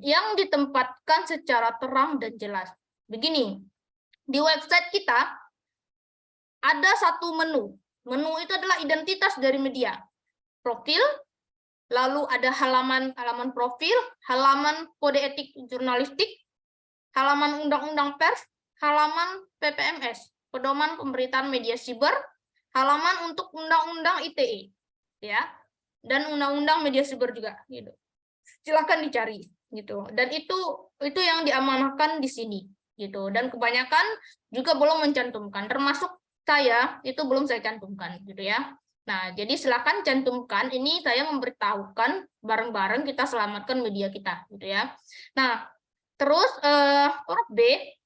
yang ditempatkan secara terang dan jelas. Begini, di website kita ada satu menu. Menu itu adalah identitas dari media. Profil, lalu ada halaman profil, halaman kode etik jurnalistik, halaman undang-undang pers, halaman PPMS, pedoman pemberitaan media siber, halaman untuk undang-undang ITE, ya, dan undang-undang media siber juga, gitu. Silakan dicari, gitu. Dan itu yang diamanahkan di sini, gitu. Dan kebanyakan juga belum mencantumkan, termasuk saya itu belum saya cantumkan, gitu ya. Nah, jadi silakan cantumkan. Ini saya memberitahukan bareng-bareng kita selamatkan media kita, gitu ya. Nah, terus huruf B,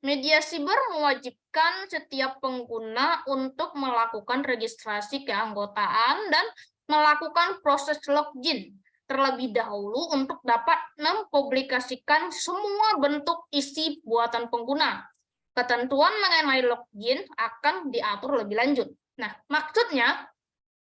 media siber mewajibkan setiap pengguna untuk melakukan registrasi keanggotaan dan melakukan proses login terlebih dahulu untuk dapat mempublikasikan semua bentuk isi buatan pengguna. Ketentuan mengenai login akan diatur lebih lanjut. Nah, maksudnya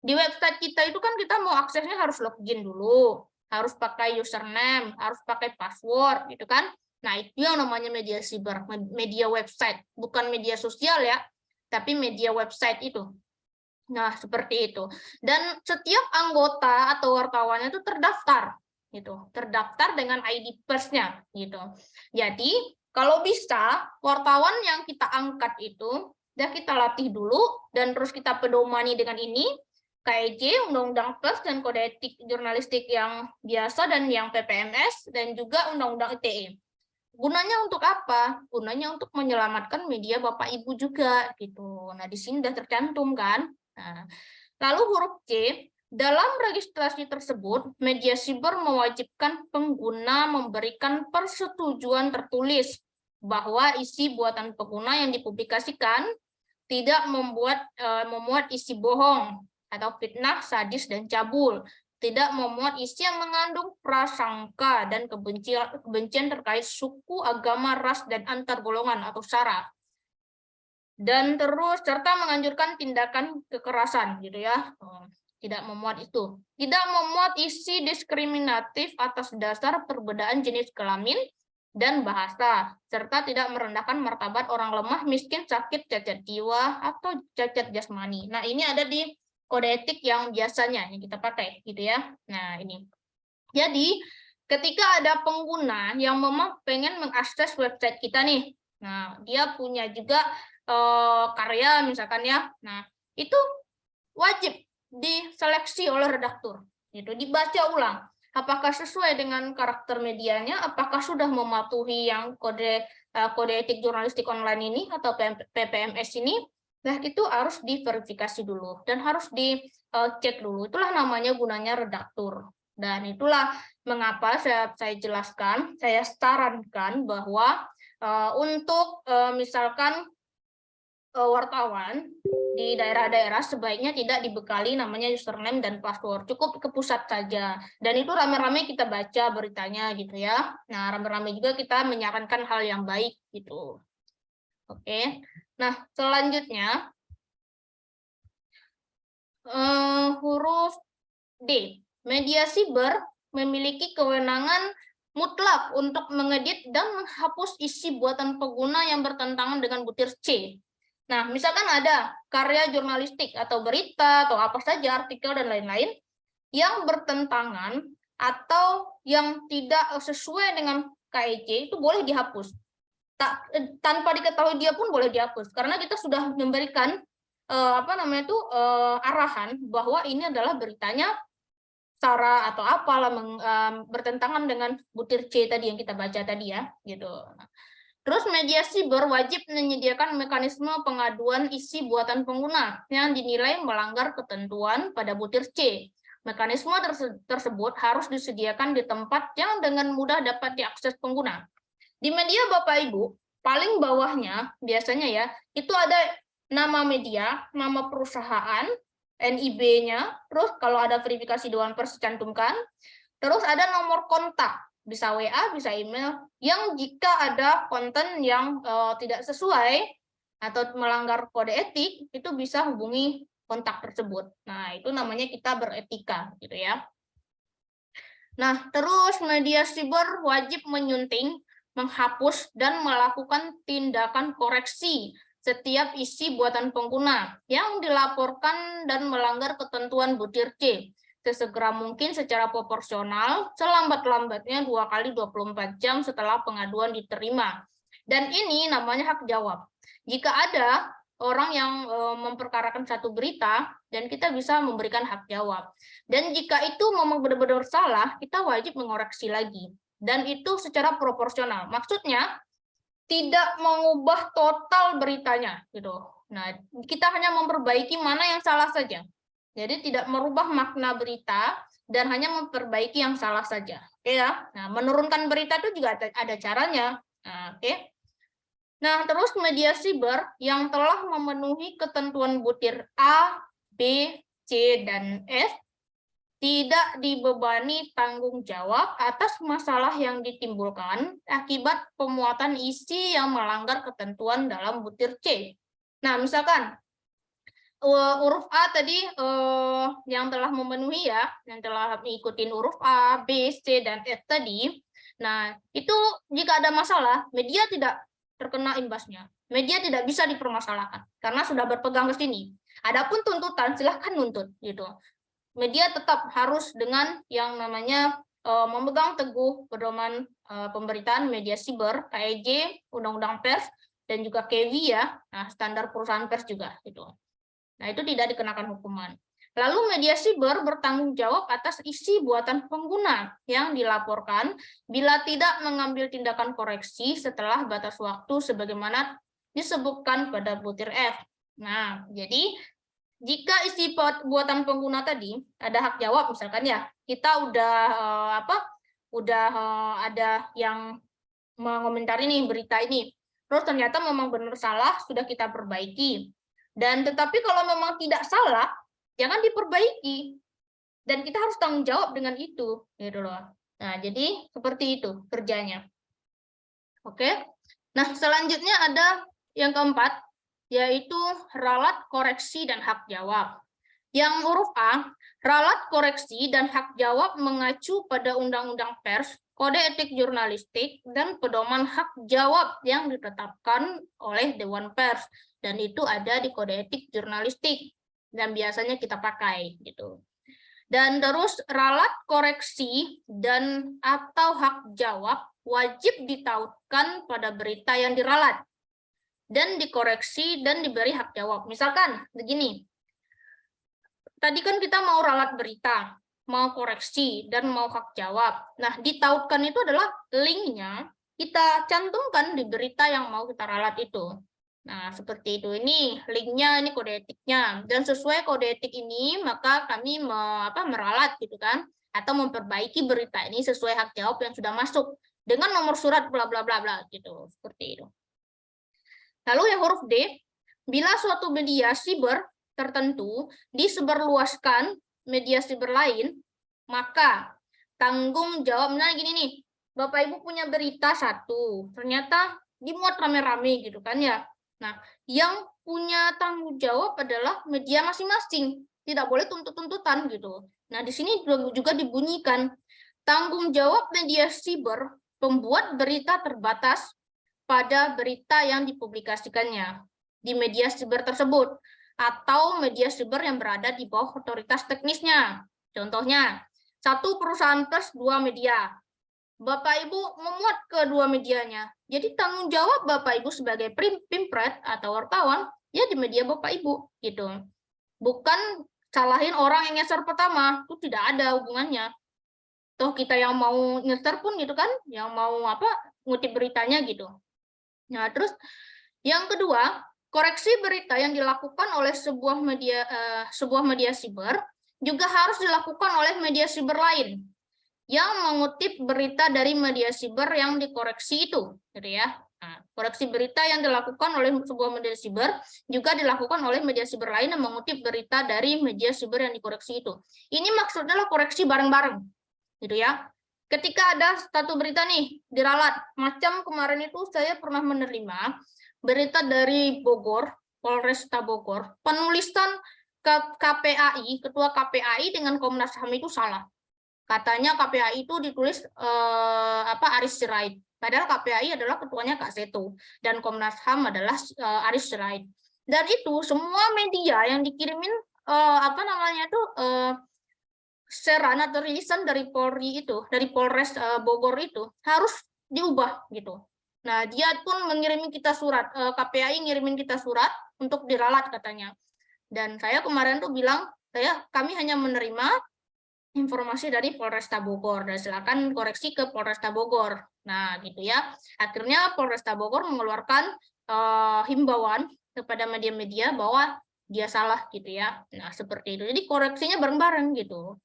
di website kita itu kan kita mau aksesnya harus login dulu, harus pakai username, harus pakai password, gitu kan. Nah, itu yang namanya media siber, media website, bukan media sosial ya, tapi media website itu. Nah, seperti itu. Dan setiap anggota atau wartawannya itu terdaftar, gitu. Terdaftar dengan ID persnya, gitu. Jadi, kalau bisa, wartawan yang kita angkat itu, ya kita latih dulu, dan terus kita pedomani dengan ini, KEJ, Undang-Undang Pers, dan Kode Etik Jurnalistik yang biasa, dan yang PPMS, dan juga Undang-Undang ITE. Gunanya untuk apa? Gunanya untuk menyelamatkan media Bapak Ibu juga, gitu. Nah, di sini sudah tercantum kan? Nah, lalu huruf C, dalam registrasi tersebut, media siber mewajibkan pengguna memberikan persetujuan tertulis bahwa isi buatan pengguna yang dipublikasikan tidak memuat isi bohong atau fitnah, sadis, dan cabul, tidak memuat isi yang mengandung prasangka dan kebencian terkait suku, agama, ras, dan antar golongan atau sara. Dan terus serta menganjurkan tindakan kekerasan, gitu ya. Tidak memuat itu. Tidak memuat isi diskriminatif atas dasar perbedaan jenis kelamin dan bahasa, serta tidak merendahkan martabat orang lemah, miskin, sakit, cacat jiwa, atau cacat jasmani. Nah, ini ada di kode etik yang biasanya yang kita pakai, gitu ya. Nah, ini. Jadi, ketika ada pengguna yang memang pengen mengakses website kita nih, nah, dia punya juga karya misalkan ya, nah itu wajib diseleksi oleh redaktur, gitu, dibaca ulang, apakah sesuai dengan karakter medianya, apakah sudah mematuhi yang kode etik jurnalistik online ini atau PPMS ini. Nah, itu harus diverifikasi dulu dan harus dicek dulu. Itulah namanya gunanya redaktur. Dan itulah mengapa saya jelaskan, saya sarankan bahwa untuk misalkan wartawan di daerah-daerah sebaiknya tidak dibekali namanya username dan password, cukup ke pusat saja. Dan itu rame-rame kita baca beritanya gitu ya. Nah, rame-rame juga kita menyarankan hal yang baik gitu. Oke. Nah, selanjutnya huruf D. Media siber memiliki kewenangan mutlak untuk mengedit dan menghapus isi buatan pengguna yang bertentangan dengan butir C. Nah, misalkan ada karya jurnalistik atau berita atau apa saja, artikel dan lain-lain yang bertentangan atau yang tidak sesuai dengan KEJ itu boleh dihapus. Tanpa diketahui dia pun boleh dihapus karena kita sudah memberikan arahan bahwa ini adalah beritanya SARA atau apalah bertentangan dengan butir C tadi yang kita baca tadi ya, gitu. Terus media siber wajib menyediakan mekanisme pengaduan isi buatan pengguna yang dinilai melanggar ketentuan pada butir C. Mekanisme tersebut harus disediakan di tempat yang dengan mudah dapat diakses pengguna. Di media Bapak Ibu, paling bawahnya biasanya ya, itu ada nama media, nama perusahaan, NIB-nya, terus kalau ada verifikasi Dewan Pers cantumkan, terus ada nomor kontak, bisa WA, bisa email, yang jika ada konten yang tidak sesuai atau melanggar kode etik, itu bisa hubungi kontak tersebut. Nah, itu namanya kita beretika, gitu ya. Nah, terus media siber wajib menyunting, menghapus, dan melakukan tindakan koreksi setiap isi buatan pengguna yang dilaporkan dan melanggar ketentuan butir C sesegera mungkin secara proporsional selambat-lambatnya 2 kali 24 jam setelah pengaduan diterima. Dan ini namanya hak jawab. Jika ada orang yang memperkarakan satu berita dan kita bisa memberikan hak jawab. Dan jika itu memang benar-benar salah, kita wajib mengoreksi lagi. Dan itu secara proporsional. Maksudnya tidak mengubah total beritanya gitu. Nah, kita hanya memperbaiki mana yang salah saja. Jadi tidak merubah makna berita dan hanya memperbaiki yang salah saja. Oke ya. Nah, menurunkan berita itu juga ada caranya. Nah, oke. Nah, terus media siber yang telah memenuhi ketentuan butir A, B, C, dan F tidak dibebani tanggung jawab atas masalah yang ditimbulkan akibat pemuatan isi yang melanggar ketentuan dalam butir C. Nah, misalkan huruf A tadi yang telah memenuhi ya, yang telah mengikuti huruf A, B, C, dan F tadi. Nah, itu jika ada masalah, media tidak terkena imbasnya. Media tidak bisa dipermasalahkan karena sudah berpegang ke sini. Adapun tuntutan silahkan nuntut gitu. Media tetap harus dengan yang namanya memegang teguh pedoman pemberitaan media siber, KEJ, Undang-Undang Pers, dan juga KEWI ya, nah, standar perusahaan pers juga gitu. Nah, itu tidak dikenakan hukuman. Lalu media siber bertanggung jawab atas isi buatan pengguna yang dilaporkan bila tidak mengambil tindakan koreksi setelah batas waktu sebagaimana disebutkan pada butir F. Nah, jadi jika isi buatan pengguna tadi ada hak jawab misalkan ya, kita udah ada yang mengomentari nih berita ini, terus ternyata memang benar salah sudah kita perbaiki. Dan tetapi kalau memang tidak salah, jangan diperbaiki. Dan kita harus tanggung jawab dengan itu, gitu loh. Nah, jadi seperti itu kerjanya. Oke. Nah, selanjutnya ada yang keempat, yaitu ralat koreksi dan hak jawab. Yang huruf A, ralat koreksi dan hak jawab mengacu pada Undang-Undang Pers, Kode Etik Jurnalistik, dan pedoman hak jawab yang ditetapkan oleh Dewan Pers. Dan itu ada di Kode Etik Jurnalistik, dan biasanya kita pakai gitu. Dan terus ralat koreksi dan atau hak jawab wajib ditautkan pada berita yang diralat dan dikoreksi dan diberi hak jawab. Misalkan begini, tadi kan kita mau ralat berita, mau koreksi, dan mau hak jawab. Nah, ditautkan itu adalah linknya kita cantumkan di berita yang mau kita ralat itu. Nah, seperti itu. Ini linknya, ini kode etiknya. Dan sesuai kode etik ini, maka kami meralat gitu kan, atau memperbaiki berita ini sesuai hak jawab yang sudah masuk dengan nomor surat bla bla bla bla gitu. Seperti itu. Lalu yang huruf D, bila suatu media siber tertentu disebarluaskan media siber lain, maka tanggung jawab, misalnya gini nih, Bapak Ibu punya berita satu, ternyata dimuat rame-rame gitu kan ya. Nah, yang punya tanggung jawab adalah media masing-masing, tidak boleh tuntut-tuntutan gitu. Nah, di sini juga dibunyikan tanggung jawab media siber pembuat berita terbatas pada berita yang dipublikasikannya di media siber tersebut atau media siber yang berada di bawah otoritas teknisnya. Contohnya, satu perusahaan pers, dua media. Bapak Ibu memuat kedua medianya. Jadi tanggung jawab Bapak Ibu sebagai pimpret atau wartawan ya di media Bapak Ibu gitu. Bukan salahin orang yang nyeser pertama, itu tidak ada hubungannya. Toh kita yang mau nyeser pun gitu kan, yang mau ngutip beritanya gitu. Nah, terus yang kedua, koreksi berita yang dilakukan oleh sebuah media siber juga harus dilakukan oleh media siber lain yang mengutip berita dari media siber yang dikoreksi itu, gitu ya. Nah, koreksi berita yang dilakukan oleh sebuah media siber juga dilakukan oleh media siber lain yang mengutip berita dari media siber yang dikoreksi itu. Ini maksudnya adalah koreksi bareng-bareng, gitu ya. Ketika ada satu berita nih diralat, macam kemarin itu saya pernah menerima berita dari Bogor, Polresta Bogor, penulisan KPAI, ketua KPAI dengan Komnas HAM itu salah. Katanya KPAI itu ditulis Aris Sirait. Padahal KPAI adalah ketuanya Kak Seto dan Komnas HAM adalah Aris Sirait. Dan itu semua media yang dikirimin seran atau rilisan dari Polri itu, dari Polres Bogor itu harus diubah gitu. Nah, dia pun mengirimin kita surat, KPAI ngirimin kita surat untuk diralat katanya. Dan saya kemarin tuh bilang, kami hanya menerima informasi dari Polresta Bogor dan silakan koreksi ke Polresta Bogor. Nah, gitu ya. Akhirnya Polresta Bogor mengeluarkan himbauan kepada media-media bahwa dia salah gitu ya. Nah, seperti itu. Jadi koreksinya bareng-bareng gitu.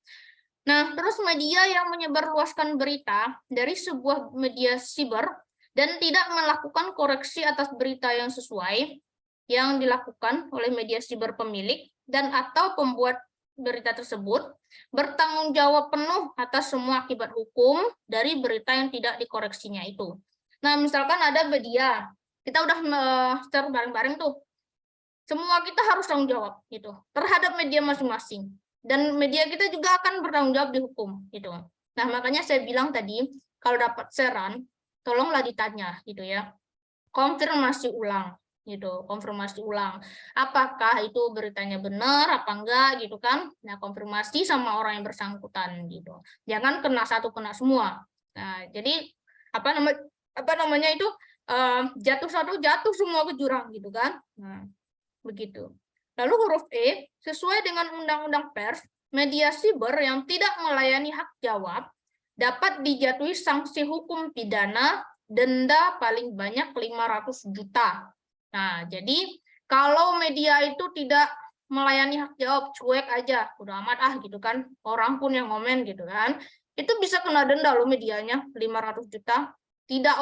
Nah, terus media yang menyebarluaskan berita dari sebuah media siber dan tidak melakukan koreksi atas berita yang sesuai yang dilakukan oleh media siber pemilik dan atau pembuat berita tersebut bertanggung jawab penuh atas semua akibat hukum dari berita yang tidak dikoreksinya itu. Nah, misalkan ada media, kita udah share bareng-bareng tuh, semua kita harus tanggung jawab gitu terhadap media masing-masing. Dan media kita juga akan bertanggung jawab di hukum gitu. Nah, makanya saya bilang tadi, kalau dapat seran, tolonglah ditanya gitu ya. Konfirmasi ulang gitu, konfirmasi ulang. Apakah itu beritanya benar apa enggak gitu kan? Nah, konfirmasi sama orang yang bersangkutan gitu. Jangan kena satu kena semua. Nah, jadi apa namanya itu jatuh satu jatuh semua ke jurang gitu kan? Nah, begitu. Lalu huruf E, sesuai dengan Undang-Undang Pers, media siber yang tidak melayani hak jawab dapat dijatuhi sanksi hukum pidana denda paling banyak 500 juta. Nah, jadi kalau media itu tidak melayani hak jawab, cuek aja, udah amat gitu kan, orang pun yang komen gitu kan, itu bisa kena denda loh medianya, 500 juta. Tidak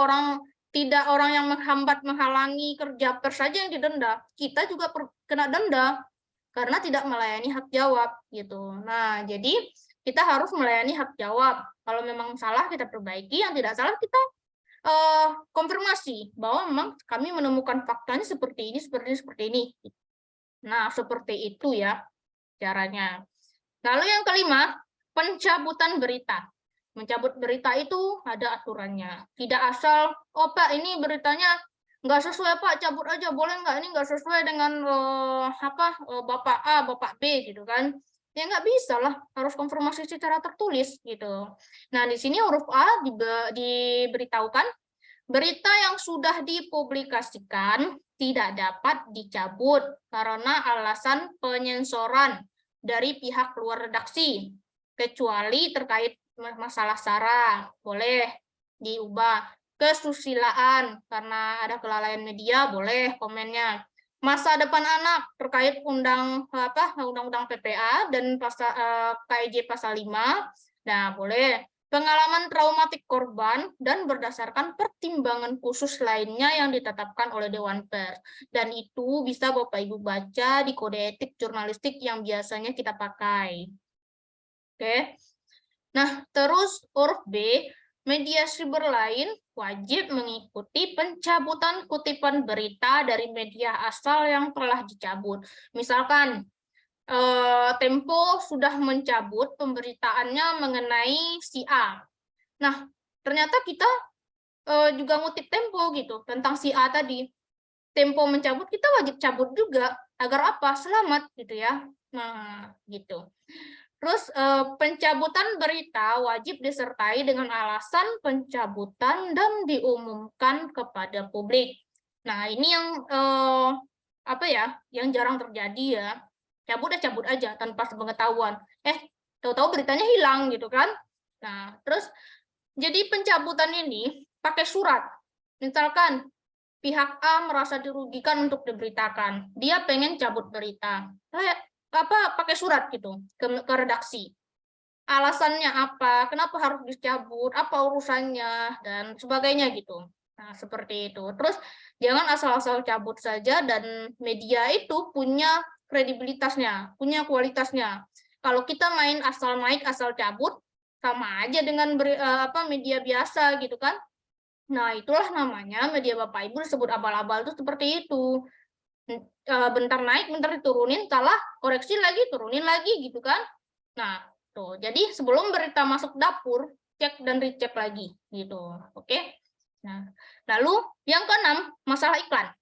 orang yang menghambat, menghalangi kerja pers saja yang didenda, kita juga kena denda karena tidak melayani hak jawab gitu. Nah, jadi kita harus melayani hak jawab. Kalau memang salah kita perbaiki, yang tidak salah kita konfirmasi bahwa memang kami menemukan faktanya seperti ini, seperti ini. Nah, seperti itu ya caranya. Lalu yang kelima, pencabutan berita. Mencabut berita itu ada aturannya. Tidak asal, oh Pak, ini beritanya nggak sesuai Pak, cabut aja, boleh nggak? Ini nggak sesuai dengan Bapak A, Bapak B gitu kan. Ya nggak bisa lah, harus konfirmasi secara tertulis gitu. Nah, di sini huruf A diberitahukan, berita yang sudah dipublikasikan tidak dapat dicabut karena alasan penyensoran dari pihak luar redaksi, kecuali terkait masalah sara, boleh diubah. Kesusilaan, karena ada kelalaian media, boleh komennya. Masa depan anak terkait Undang-Undang PPA dan KIJ pasal 5, nah boleh. pengalaman traumatik korban, dan berdasarkan pertimbangan khusus lainnya yang ditetapkan oleh Dewan Pers. Dan itu bisa Bapak Ibu baca di kode etik jurnalistik yang biasanya kita pakai. Oke. Nah, terus huruf B, media siber lain wajib mengikuti pencabutan kutipan berita dari media asal yang telah dicabut. Misalkan, Tempo sudah mencabut pemberitaannya mengenai si A. Nah, ternyata kita juga ngutip Tempo gitu tentang si A tadi. Tempo mencabut, kita wajib cabut juga agar apa? Selamat gitu ya. Nah, gitu. Terus pencabutan berita wajib disertai dengan alasan pencabutan dan diumumkan kepada publik. Nah, ini yang apa ya? Yang jarang terjadi ya. Cabut aja tanpa sepengetahuan. Tahu-tahu beritanya hilang gitu kan. Nah, terus jadi pencabutan ini pakai surat. Misalkan pihak A merasa dirugikan untuk diberitakan. Dia pengen cabut berita. Pakai surat gitu ke redaksi. Alasannya apa? Kenapa harus dicabut? Apa urusannya dan sebagainya gitu. Nah, seperti itu. Terus jangan asal-asal cabut saja dan media itu punya kredibilitasnya, punya kualitasnya. Kalau kita main asal naik, asal cabut, sama aja dengan media biasa gitu kan. Nah, itulah namanya media Bapak Ibu disebut abal-abal itu seperti itu. Bentar naik, bentar diturunin, salah, koreksi lagi, turunin lagi gitu kan. Nah, tuh. Jadi sebelum berita masuk dapur, cek dan recheck lagi gitu. Oke. Nah, lalu yang keenam, masalah iklan.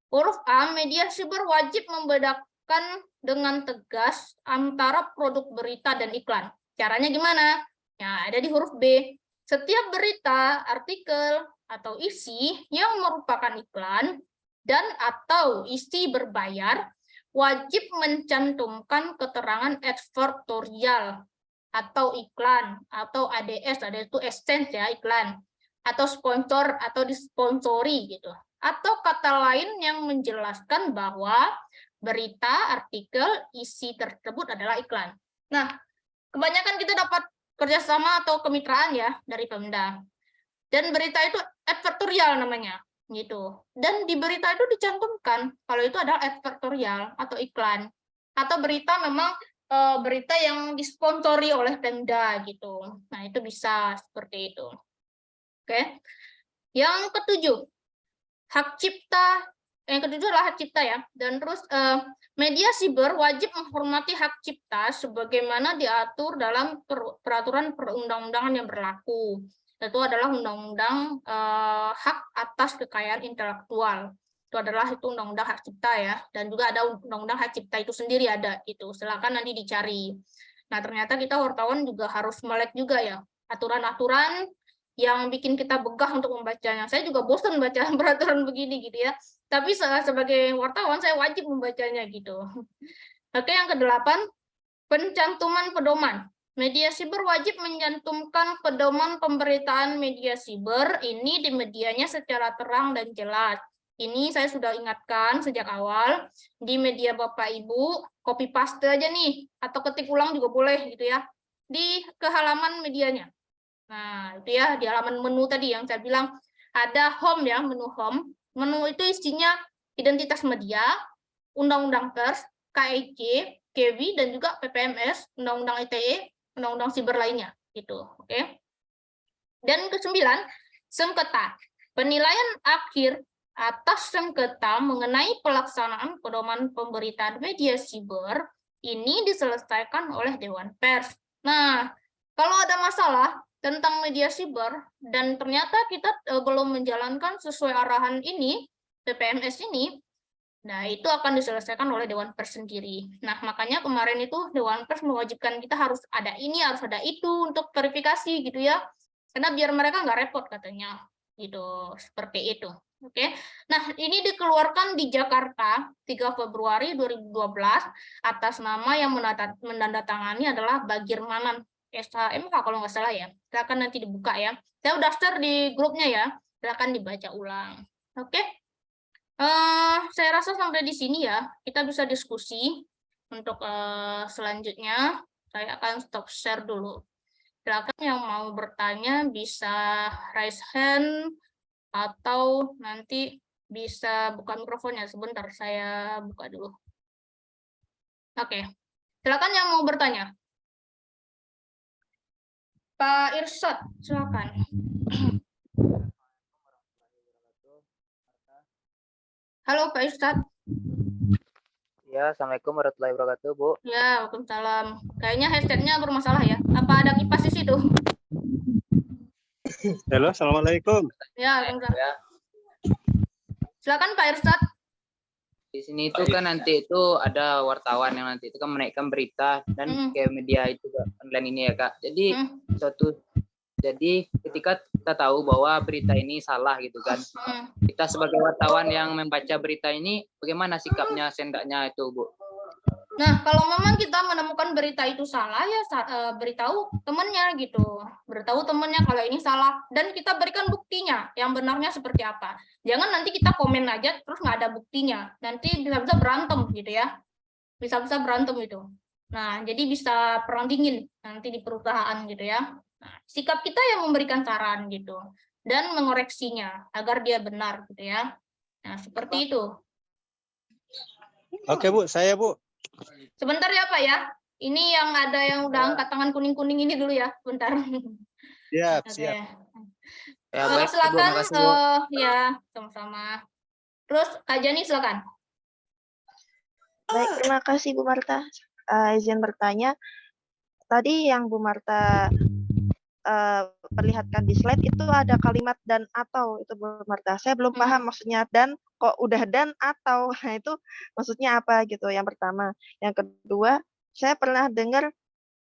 Huruf A, media siber wajib membedakan dengan tegas antara produk berita dan iklan. Caranya gimana? Ya, ada di huruf B. Setiap berita, artikel, atau isi yang merupakan iklan dan atau isi berbayar wajib mencantumkan keterangan advertorial atau iklan atau ADS, ada itu AdSense ya, iklan, atau sponsor atau disponsori gitu. Atau kata lain yang menjelaskan bahwa berita, artikel, isi tersebut adalah iklan. Nah, kebanyakan kita dapat kerjasama atau kemitraan ya dari Pemda. Dan berita itu advertorial namanya, gitu. Dan di berita itu dicantumkan kalau itu adalah advertorial atau iklan. Atau berita memang berita yang disponsori oleh Pemda gitu. Nah, itu bisa seperti itu. Oke. Yang ketujuh, hak cipta. Yang ketujuh adalah hak cipta ya. Dan terus media siber wajib menghormati hak cipta sebagaimana diatur dalam peraturan perundang-undangan yang berlaku. Itu adalah undang-undang hak atas kekayaan intelektual. Itu adalah undang-undang hak cipta ya. Dan juga ada undang-undang hak cipta itu sendiri ada itu. Silakan nanti dicari. Nah, ternyata kita wartawan juga harus melek juga ya aturan-aturan yang bikin kita begah untuk membacanya. Saya juga bosan baca peraturan begini gitu ya. Tapi sebagai wartawan saya wajib membacanya gitu. Oke, yang kedelapan, pencantuman pedoman. Media siber wajib mencantumkan pedoman pemberitaan media siber ini di medianya secara terang dan jelas. Ini saya sudah ingatkan sejak awal, di media Bapak Ibu, copy paste aja nih, atau ketik ulang juga boleh gitu ya, di halaman medianya. Nah, itu ya di halaman menu tadi yang saya bilang ada home ya, menu home. Menu itu isinya identitas media, undang-undang pers, KIC, KEWI, dan juga PPMS, undang-undang ITE, undang-undang siber lainnya gitu. Oke. Dan kesembilan, sengketa. Penilaian akhir atas sengketa mengenai pelaksanaan pedoman pemberitaan media siber ini diselesaikan oleh Dewan Pers. Nah, kalau ada masalah tentang media siber dan ternyata kita belum menjalankan sesuai arahan ini, PPMS ini, nah itu akan diselesaikan oleh Dewan Pers sendiri. Nah, makanya kemarin itu Dewan Pers mewajibkan kita harus ada ini, harus ada itu untuk verifikasi gitu ya. Karena biar mereka nggak repot katanya. Gitu, seperti itu. Oke. Nah, ini dikeluarkan di Jakarta 3 Februari 2012 atas nama yang menandatangani adalah Bagirmanan SHMK kalau nggak salah ya. Silakan nanti dibuka ya. Saya udah share di grupnya ya. Silakan dibaca ulang. Oke. Saya rasa sampai di sini ya. Kita bisa diskusi untuk selanjutnya. Saya akan stop share dulu. Silakan yang mau bertanya bisa raise hand atau nanti bisa buka mikrofonnya. Sebentar, saya buka dulu. Oke, silakan yang mau bertanya. Pak Irsyad, silakan. Halo Pak Irsyad. Ya, Assalamualaikum warahmatullahi wabarakatuh, Bu. Ya, waalaikumsalam. Kayaknya headsetnya bermasalah ya. Apa ada kipas di situ? Halo, assalamualaikum. Ya, waalaikumsalam. Silakan Pak Irsyad. Di sini itu kan nanti itu ada wartawan yang nanti itu kan menaikkan berita dan kayak media itu online ini ya Kak. Jadi ketika kita tahu bahwa berita ini salah gitu kan, kita sebagai wartawan yang membaca berita ini bagaimana sikapnya sendaknya itu Bu? Nah, kalau memang kita menemukan berita itu salah ya beritahu temannya gitu. Beritahu temannya kalau ini salah dan kita berikan buktinya yang benarnya seperti apa. Jangan nanti kita komen aja terus nggak ada buktinya. Nanti bisa-bisa berantem gitu ya. Bisa-bisa berantem itu. Nah, jadi bisa perang dingin nanti di perusahaan gitu ya. Nah, sikap kita yang memberikan saran gitu dan mengoreksinya agar dia benar gitu ya. Nah, seperti itu. Oke Bu, saya Bu. Sebentar ya Pak ya. Ini yang ada yang udah angkat tangan kuning-kuning ini dulu ya, bentar. Siap, Oke. siap. Ya, baik, Silakan, Bu, ya sama-sama. Terus Kak Jani silakan. Baik, terima kasih Bu Marta. Izin bertanya, tadi yang Bu Marta perlihatkan di slide itu ada kalimat dan atau itu Bu Marta. Saya belum paham maksudnya dan kok udah dan atau. Nah, itu maksudnya apa gitu yang pertama. Yang kedua, saya pernah dengar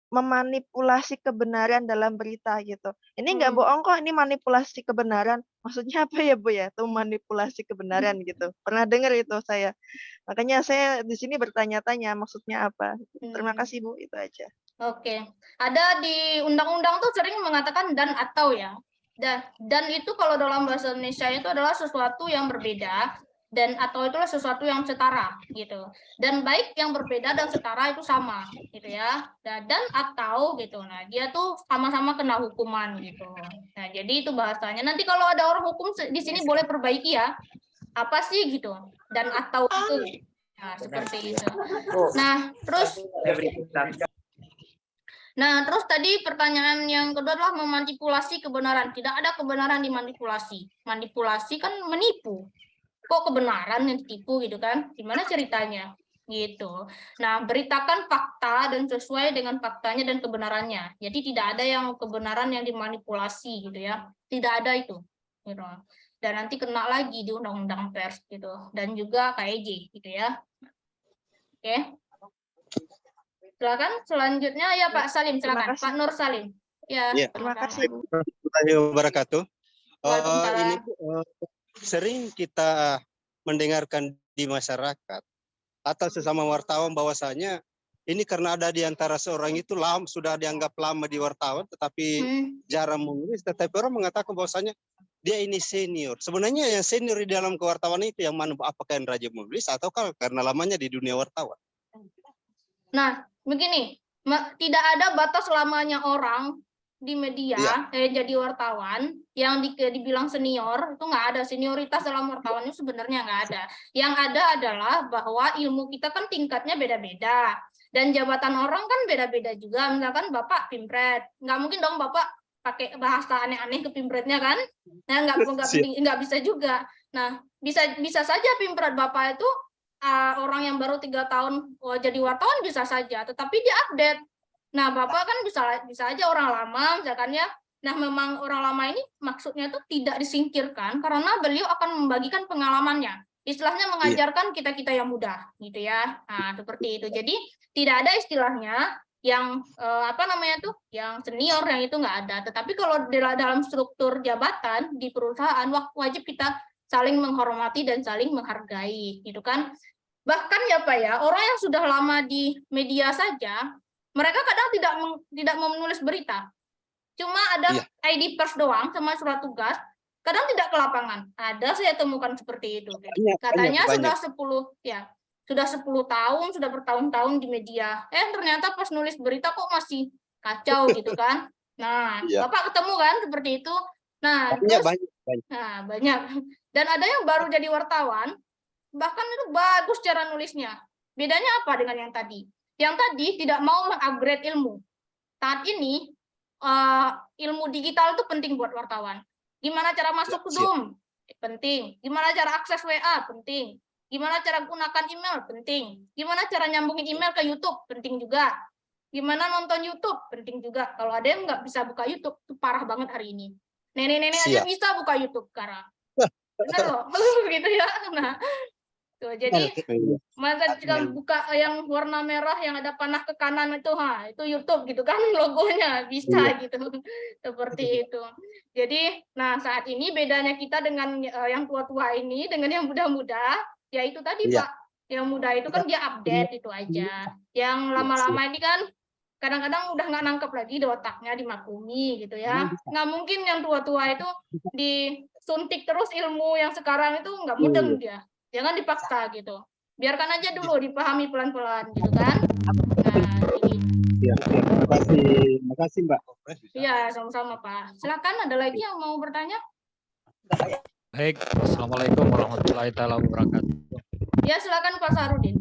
memanipulasi kebenaran dalam berita gitu. Ini nggak bohong kok, ini manipulasi kebenaran. Maksudnya apa ya Bu ya? Itu manipulasi kebenaran gitu. Pernah dengar itu saya. Makanya saya di sini bertanya-tanya maksudnya apa. Terima kasih Bu, itu aja. Oke. Ada di undang-undang tuh sering mengatakan dan atau ya. Dan itu kalau dalam bahasa Indonesia itu adalah sesuatu yang berbeda dan atau itulah sesuatu yang setara gitu. Dan baik yang berbeda dan setara itu sama gitu ya. Dan atau gitu. Nah, dia tuh sama-sama kena hukuman gitu. Nah, jadi itu bahasanya. Nanti kalau ada orang hukum di sini boleh perbaiki ya. Apa sih gitu? Dan atau itu. Nah, seperti itu. Nah, terus tadi pertanyaan yang kedua adalah memanipulasi kebenaran. Tidak ada kebenaran dimanipulasi. Manipulasi kan menipu. Kok kebenaran yang ditipu gitu kan? Gimana ceritanya? Gitu. Nah, beritakan fakta dan sesuai dengan faktanya dan kebenarannya. Jadi tidak ada yang kebenaran yang dimanipulasi gitu ya. Tidak ada itu. Gitu. Dan nanti kena lagi di undang-undang pers gitu. Dan juga KEJ gitu ya. Oke. Silakan selanjutnya ya Pak Salim, silakan Pak Nur Salim. Ya, terima kasih Bu. Warahmatullahi wabarakatuh. Waalaikumsalam. Ini sering kita mendengarkan di masyarakat atau sesama wartawan bahwasanya ini karena ada di antara seorang itu sudah dianggap lama di wartawan tetapi jarang menulis, tetapi orang mengatakan bahwasanya dia ini senior. Sebenarnya yang senior di dalam kewartawan itu yang mana, apakah yang rajin menulis ataukah karena lamanya di dunia wartawan? Nah, begini, tidak ada batas lamanya orang di media jadi wartawan yang dibilang senior, itu nggak ada. Senioritas dalam wartawan itu sebenarnya nggak ada. Yang ada adalah bahwa ilmu kita kan tingkatnya beda-beda dan jabatan orang kan beda-beda juga. Misalkan Bapak Pimpret, nggak mungkin dong Bapak pakai bahasa aneh-aneh ke Pimpretnya kan? Nah, nggak bisa juga. Nah, bisa saja Pimpret Bapak itu orang yang baru 3 tahun jadi wartawan bisa saja, tetapi dia update. Nah, Bapak kan bisa aja orang lama, misalkan ya. Nah, memang orang lama ini maksudnya itu tidak disingkirkan karena beliau akan membagikan pengalamannya. Istilahnya mengajarkan kita-kita yang muda, gitu ya. Nah, seperti itu. Jadi tidak ada istilahnya yang yang senior yang itu nggak ada. Tetapi kalau dalam struktur jabatan di perusahaan wajib kita saling menghormati dan saling menghargai, gitu kan. Bahkan ya Pak ya, orang yang sudah lama di media saja, mereka kadang tidak mau menulis berita. Cuma ada ID pers doang sama surat tugas, kadang tidak ke lapangan. Ada saya temukan seperti itu. Katanya sudah 10 tahun, sudah bertahun-tahun di media. Ternyata pas nulis berita kok masih kacau gitu kan. Nah, Iya. Bapak ketemu kan seperti itu. Nah, Banyak, terus banyak. nah, banyak. Dan ada yang baru jadi wartawan, bahkan itu bagus cara nulisnya. Bedanya apa dengan yang tadi? Yang tadi tidak mau mengupgrade ilmu. Saat ini ilmu digital itu penting buat wartawan. Gimana cara masuk ke Siap. Zoom? Penting. Gimana cara akses WA? Penting. Gimana cara gunakan email? Penting. Gimana cara nyambungin email ke YouTube? Penting juga. Gimana nonton YouTube? Penting juga. Kalau ada yang nggak bisa buka YouTube, itu parah banget hari ini. Nenek-nenek aja Siap. bisa buka YouTube sekarang. Benar loh, gitu ya. Nah, tuh, jadi masa kalau buka yang warna merah yang ada panah ke kanan itu YouTube gitu kan logonya bisa gitu seperti itu. Jadi, nah saat ini bedanya kita dengan yang tua-tua ini dengan yang muda-muda, ya itu tadi Iya. Pak, yang muda itu kan dia update itu aja. Yang lama-lama ini kan kadang-kadang udah nggak nangkep lagi di otaknya, dimaklumi gitu ya. Nggak mungkin yang tua-tua itu disuntik terus ilmu yang sekarang itu nggak mudeng dia. Jangan dipaksa gitu. Biarkan aja dulu dipahami pelan-pelan gitu kan. Nah, jadi Siap. Terima kasih Mbak. iya sama-sama Pak. Silakan ada lagi yang mau bertanya? Baik, Assalamualaikum warahmatullahi wabarakatuh. Ya silakan Pak Sarudin.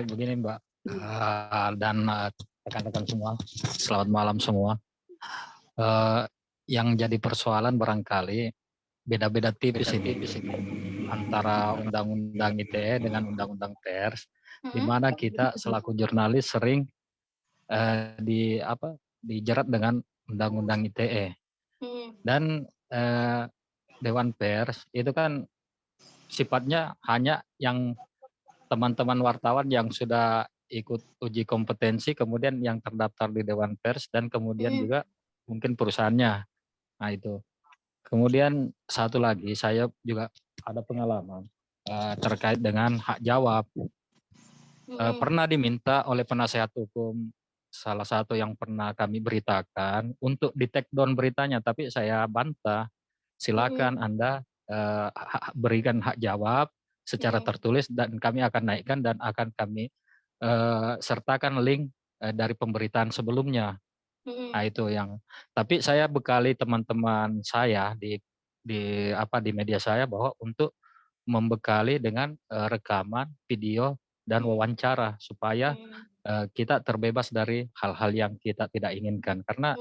Begini Mbak dan rekan-rekan semua, selamat malam semua. Yang jadi persoalan barangkali beda-beda tipis ini antara undang-undang ITE dengan undang-undang pers, di mana kita selaku jurnalis sering dijerat dengan undang-undang ITE dan Dewan Pers itu kan sifatnya hanya yang teman-teman wartawan yang sudah ikut uji kompetensi, kemudian yang terdaftar di Dewan Pers, dan kemudian juga mungkin perusahaannya. Nah itu. Kemudian satu lagi, saya juga ada pengalaman terkait dengan hak jawab. Pernah diminta oleh penasehat hukum, salah satu yang pernah kami beritakan, untuk di take down beritanya, tapi saya bantah. Silakan Anda berikan hak jawab secara tertulis dan kami akan naikkan dan akan kami sertakan link dari pemberitaan sebelumnya. Nah itu yang. Tapi saya bekali teman-teman saya di media saya bahwa untuk membekali dengan rekaman, video dan wawancara supaya kita terbebas dari hal-hal yang kita tidak inginkan. Karena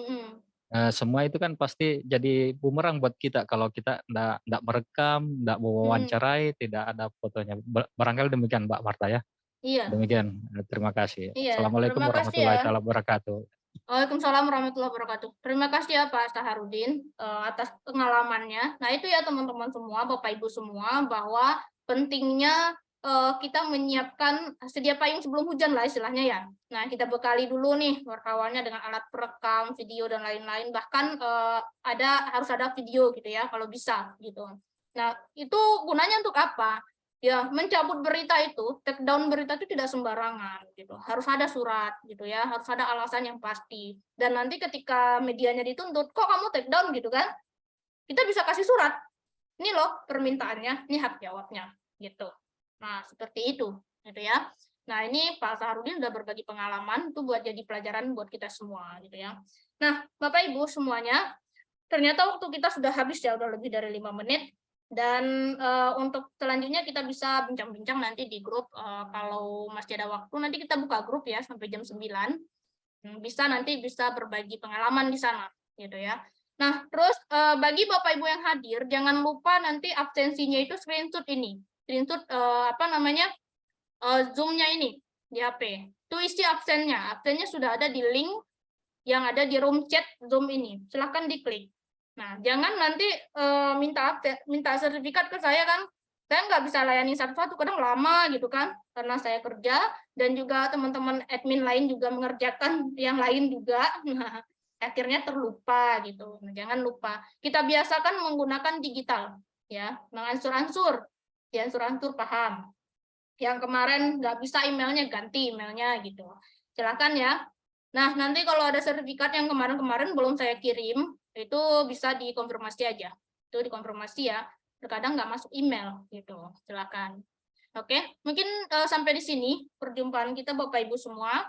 semua itu kan pasti jadi bumerang buat kita kalau kita enggak merekam, enggak mewawancarai, tidak ada fotonya. Barangkali demikian Mbak Marta ya. Iya. Demikian. Terima kasih. Iya. Assalamualaikum Terima kasih warahmatullahi ya. wabarakatuh. Waalaikumsalam warahmatullahi wabarakatuh. Terima kasih ya Pak Saharudin atas pengalamannya. Nah itu ya teman-teman semua, Bapak Ibu semua, bahwa pentingnya kita menyiapkan sedia payung sebelum hujan lah istilahnya ya. Nah kita bekali dulu nih wartawannya dengan alat perekam, video dan lain-lain. Bahkan harus ada video gitu ya kalau bisa gitu. Nah itu gunanya untuk apa? Ya, mencabut berita itu, take down berita itu tidak sembarangan gitu. Harus ada surat gitu ya, harus ada alasan yang pasti. Dan nanti ketika medianya dituntut, kok kamu take down gitu kan? Kita bisa kasih surat. Ini loh permintaannya, ini hak jawabnya gitu. Nah, seperti itu gitu ya. Nah, ini Pak Saharudin sudah berbagi pengalaman itu buat jadi pelajaran buat kita semua gitu ya. Nah, Bapak Ibu semuanya, ternyata waktu kita sudah habis ya, udah lebih dari 5 menit. Dan untuk selanjutnya kita bisa bincang-bincang nanti di grup, kalau masih ada waktu nanti kita buka grup ya sampai jam 9. Nanti bisa berbagi pengalaman di sana gitu ya. Nah, terus bagi Bapak Ibu yang hadir jangan lupa nanti absensinya itu screenshot ini. Screenshot Zoom-nya ini di HP. Itu isi absennya. Absennya sudah ada di link yang ada di room chat Zoom ini. Silahkan diklik. Nah, jangan nanti minta sertifikat ke saya kan, saya nggak bisa layani satu-satu, kadang lama gitu kan, karena saya kerja, dan juga teman-teman admin lain juga mengerjakan yang lain juga, nah, akhirnya terlupa gitu. Nah, jangan lupa, kita biasakan menggunakan digital, ya, mengansur-ansur, diansur-ansur paham. Yang kemarin nggak bisa emailnya, ganti emailnya gitu. Silakan ya. Nah, nanti kalau ada sertifikat yang kemarin-kemarin belum saya kirim, itu bisa dikonfirmasi aja. Itu dikonfirmasi ya. Terkadang nggak masuk email gitu. Silakan. Oke, mungkin sampai di sini perjumpaan kita Bapak Ibu semua.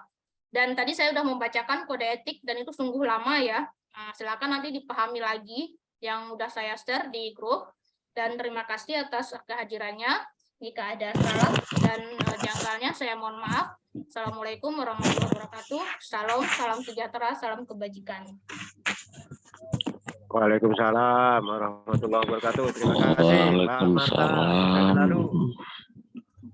Dan tadi saya sudah membacakan kode etik dan itu sungguh lama ya. Nah, silakan nanti dipahami lagi yang udah saya share di grup. Dan terima kasih atas kehadirannya. Jika ada salah dan janggalnya saya mohon maaf. Assalamualaikum warahmatullahi wabarakatuh. Salam sejahtera, salam kebajikan. Waalaikumsalam warahmatullahi wabarakatuh. Terima kasih. Mbak Marta. Sukses selalu.